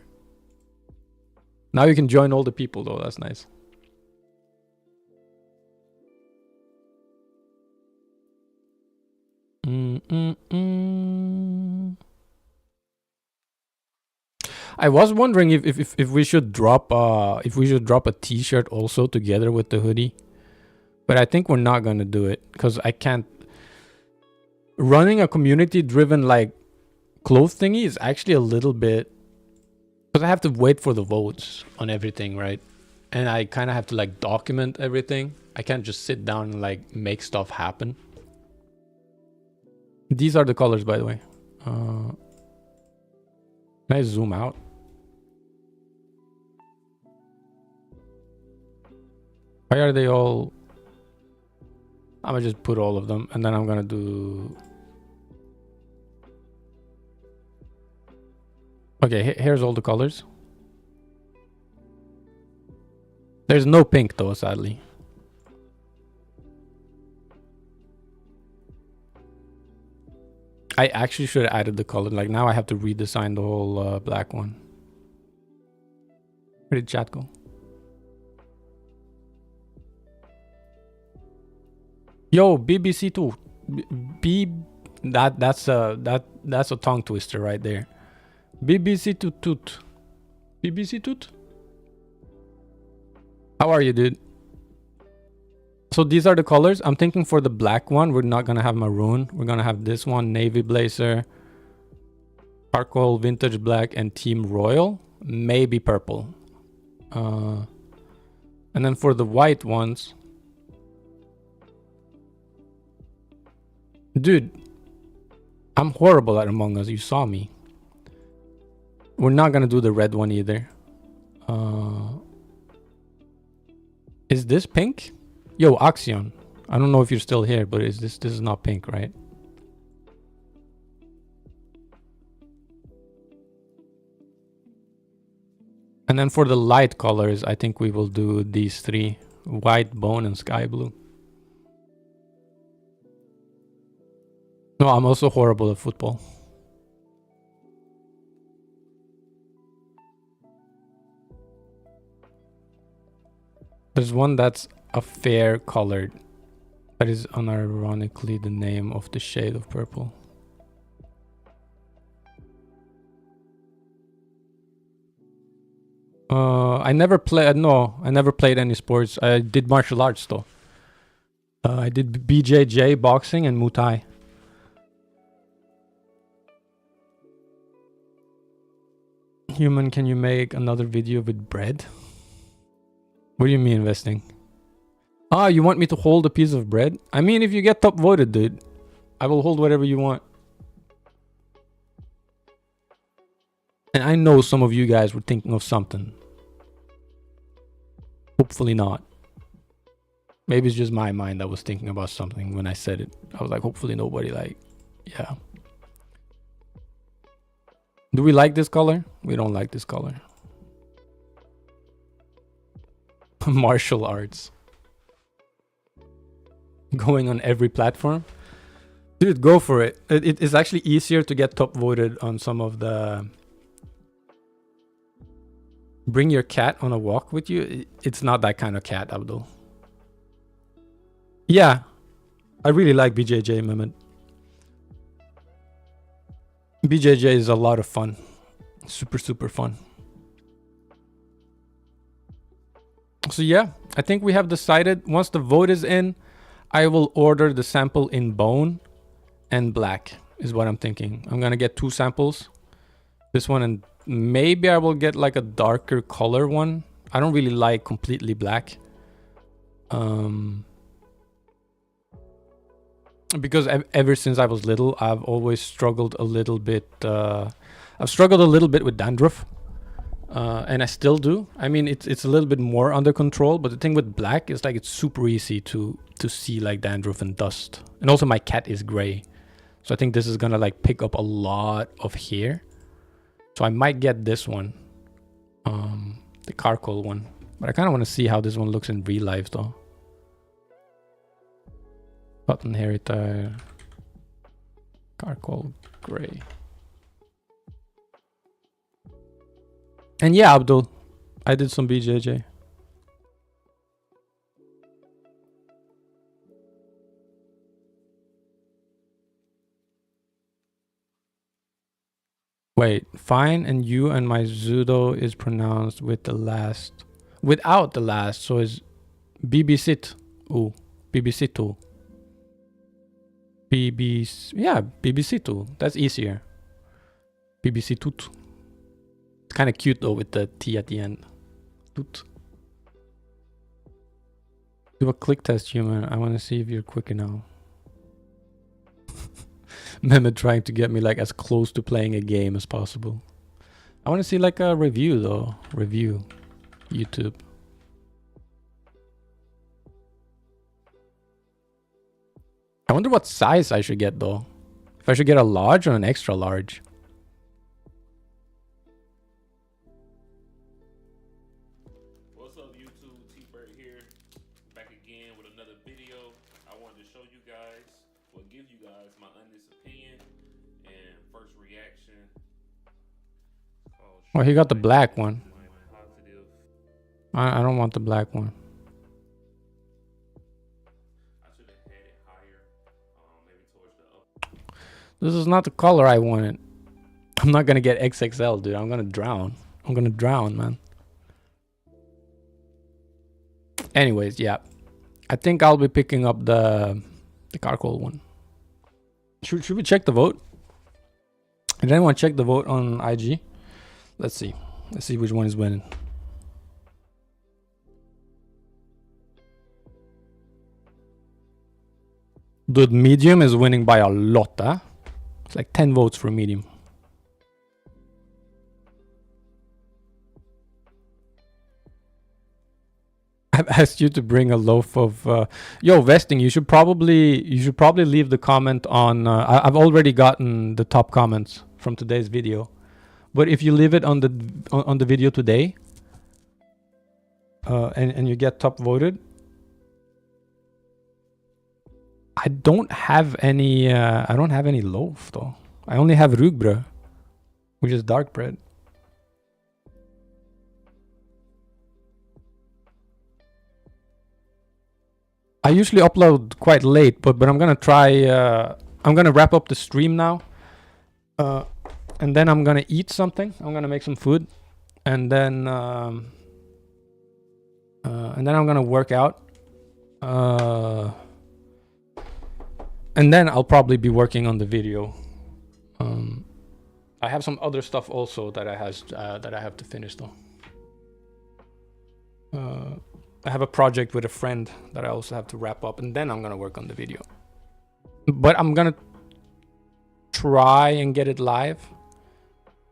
Now you can join all the people though, that's nice. I was wondering if we should drop a t-shirt also together with the hoodie. But I think we're not gonna do it because I can't. Running a community-driven like clothes thingy is actually a little bit, because I have to wait for the votes on everything, right? And I kind of have to like document everything. I can't just sit down and like make stuff happen. These are the colors, by the way. Can I zoom out? Why are they all? I'm gonna just put all of them, and then I'm gonna do. Okay, here's all the colors. There's no pink though, sadly. I actually should have added the color. Like now I have to redesign the whole black one. Where did chat go? Yo, BBC2. That's a tongue twister right there. BBC2 toot. BBC toot. How are you, dude? So these are the colors. I'm thinking for the black one, we're not gonna have maroon. We're gonna have this one, navy blazer, charcoal, vintage black, and team royal. Maybe purple. And then for the white ones, dude, I'm horrible at Among Us. You saw me. We're not gonna do the red one either. Is this pink? Yo, Axion. I don't know if you're still here, but this is not pink, right? And then for the light colors, I think we will do these three: white, bone, and sky blue. No, I'm also horrible at football. There's one that's a fair colored. That is unironically the name of the shade of purple. I never played. No, I never played any sports. I did martial arts though. I did BJJ, boxing, and Muay Thai. Human, can you make another video with bread? What do you mean investing? Ah, you want me to hold a piece of bread? I mean, if you get top voted, dude, I will hold whatever you want. And I know some of you guys were thinking of something. Hopefully not. Maybe it's just my mind that was thinking about something when I said it. I was like, hopefully nobody like, yeah. Do we like this color? We don't like this color. Martial arts. Going on every platform. Dude, go for it. It is actually easier to get top voted on some of the... Bring your cat on a walk with you. It's not that kind of cat, Abdul. Yeah. I really like BJJ, Mehmet. BJJ is a lot of fun. Super, super fun. So yeah, I think we have decided once the vote is in, I will order the sample in bone and black is what I'm thinking. I'm gonna get 2 samples. This one, and maybe I will get like a darker color one. I don't really like completely black. Because ever since I was little, I've always struggled a little bit. I've struggled a little bit with dandruff. And I still do. I mean, it's a little bit more under control, but the thing with black is like it's super easy to see like dandruff and dust. And also my cat is gray. So I think this is gonna like pick up a lot of hair. So I might get this one. The charcoal one. But I kind of want to see how this one looks in real life though. Button hairy tire. Charcoal gray. And yeah, Abdul, I did some BJJ. Wait, fine and you and my zudo is pronounced with the last, without the last, so it's BBC. Ooh, BBC too. Yeah, BBC too. That's easier. BBC tut. It's kind of cute though with the T at the end. Tut. Do a click test, human. I want to see if you're quicker now. Mehmet trying to get me like as close to playing a game as possible. I want to see like a review though. Review. YouTube. I wonder what size I should get though. If I should get a large or an extra large. What's up, YouTube? T-Bird here, back again with another video. I wanted to show you guys, well, give you guys my honest opinion and first reaction. Oh, he got the black one. I don't want the black one. I should have had it higher, maybe towards the up. This is not the color I wanted. I'm not gonna get XXL, dude. I'm gonna drown. I'm gonna drown, man. Anyways, yeah. I think I'll be picking up the charcoal one. Should we check the vote? Did anyone check the vote on IG? Let's see. Let's see which one is winning. Dude, medium is winning by a lot, huh? It's like 10 votes for medium. I've asked you to bring a loaf of yo, Vesting, you should probably leave the comment on I've already gotten the top comments from today's video. But if you leave it on the video today and you get top voted, I don't have any loaf though. I only have rugbrød, which is dark bread. I usually upload quite late, but I'm gonna try. I'm gonna wrap up the stream now, and then I'm gonna eat something. I'm gonna make some food, and then I'm gonna work out. And then I'll probably be working on the video. I have some other stuff also that I have to finish though. I have a project with a friend that I also have to wrap up, and then I'm gonna work on the video. But I'm gonna try and get it live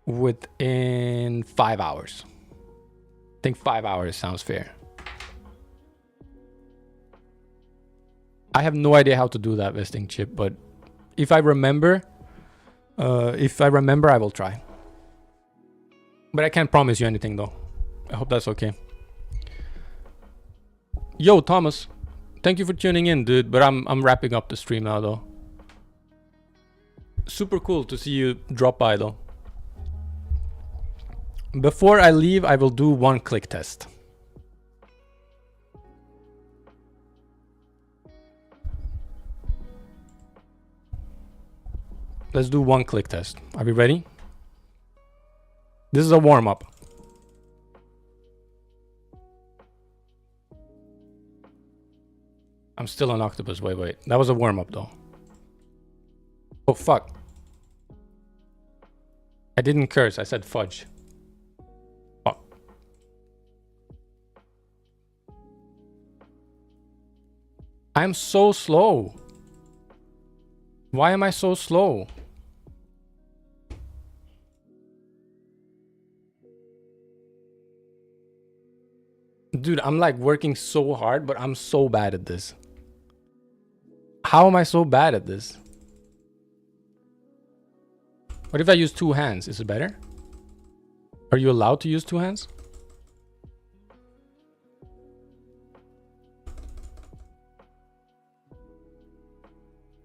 within 5 hours. I think 5 hours sounds fair. I have no idea how to do that, Vesting Chip, but if I remember, I will try. But I can't promise you anything though. I hope that's okay. Yo, Thomas, thank you for tuning in, dude. But I'm wrapping up the stream now though. Super cool to see you drop by though. Before I leave, I will do one click test. Let's do one click test. Are we ready? This is a warm-up. I'm still on octopus. Wait. That was a warm-up though. Oh, fuck. I didn't curse. I said fudge. Fuck. I'm so slow. Why am I so slow? Dude, I'm like working so hard, but I'm so bad at this. How am I so bad at this? What if I use two hands? Is it better? Are you allowed to use two hands?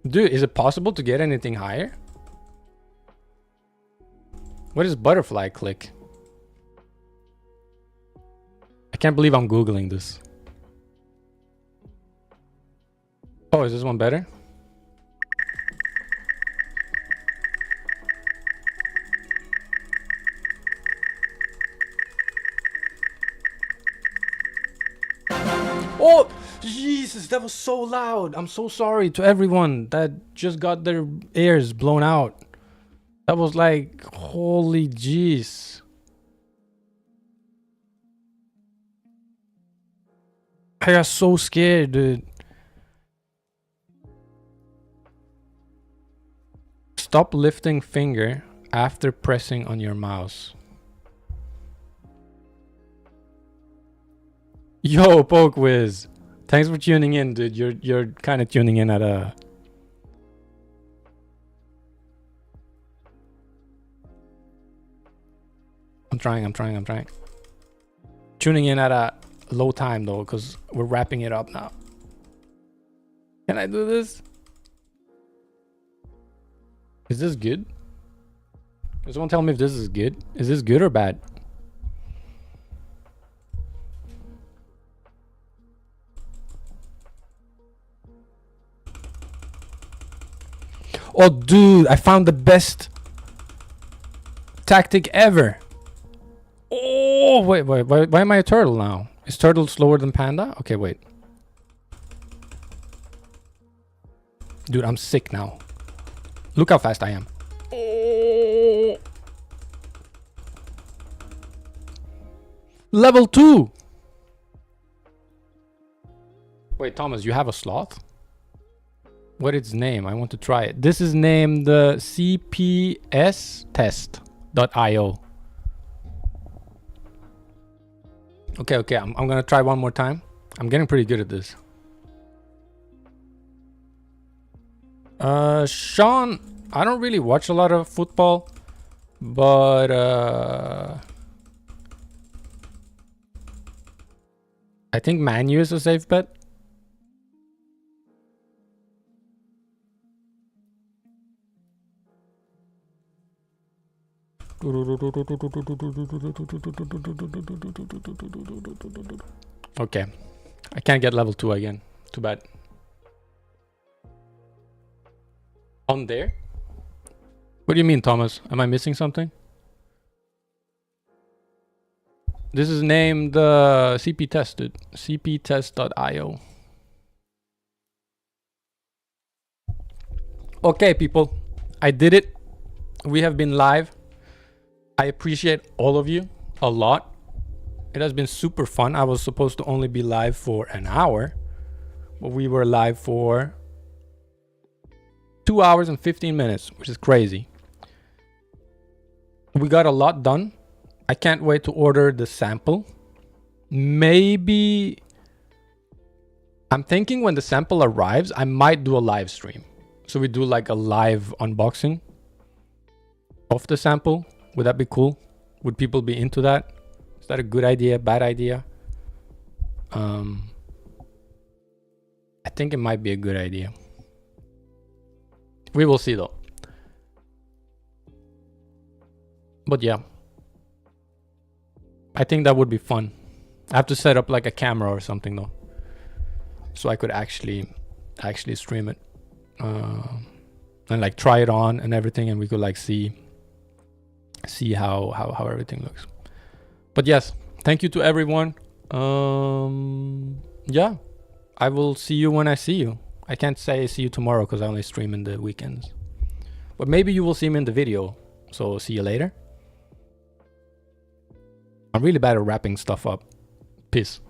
Dude, is it possible to get anything higher? What is butterfly click? I can't believe I'm Googling this. Oh, is this one better? Oh, Jesus, that was so loud. I'm so sorry to everyone that just got their ears blown out. That was like, holy jeez. I got so scared, dude. Stop lifting finger after pressing on your mouse. Yo, Pokewiz. Thanks for tuning in, dude. You're kind of tuning in at a... I'm trying. Tuning in at a low time though, because we're wrapping it up now. Can I do this? Is this good? Can someone tell me if this is good? Is this good or bad? Oh, dude, I found the best tactic ever. Oh, wait, why am I a turtle now? Is turtle slower than panda? Okay, wait. Dude, I'm sick now. Look how fast I am. Oh. Level 2. Wait, Thomas, you have a sloth? What is its name? I want to try it. This is named the CPS test.io. Okay, I'm gonna try one more time. I'm getting pretty good at this. Sean, I don't really watch a lot of football, but I think Man U is a safe bet. Okay, I can't get level 2 again. Too bad. On there? What do you mean, Thomas? Am I missing something? This is named CP test, dude. cptest.io. Okay, people, I did it. We have been live. I appreciate all of you a lot. It has been super fun. I was supposed to only be live for an hour, but we were live for 2 hours and 15 minutes, which is crazy. We got a lot done. I can't wait to order the sample. Maybe I'm thinking when the sample arrives, I might do a live stream. So we do like a live unboxing of the sample. Would that be cool? Would people be into that? Is that a good idea? Bad idea? I think it might be a good idea. We will see though. But yeah, I think that would be fun. I have to set up like a camera or something though, so I could actually stream it and like try it on and everything, and we could like see how everything looks. But yes, thank you to everyone. Yeah, I will see you when I see you. I can't say see you tomorrow because I only stream in the weekends, but maybe you will see me in the video. So see you later. I'm really bad at wrapping stuff up. Peace.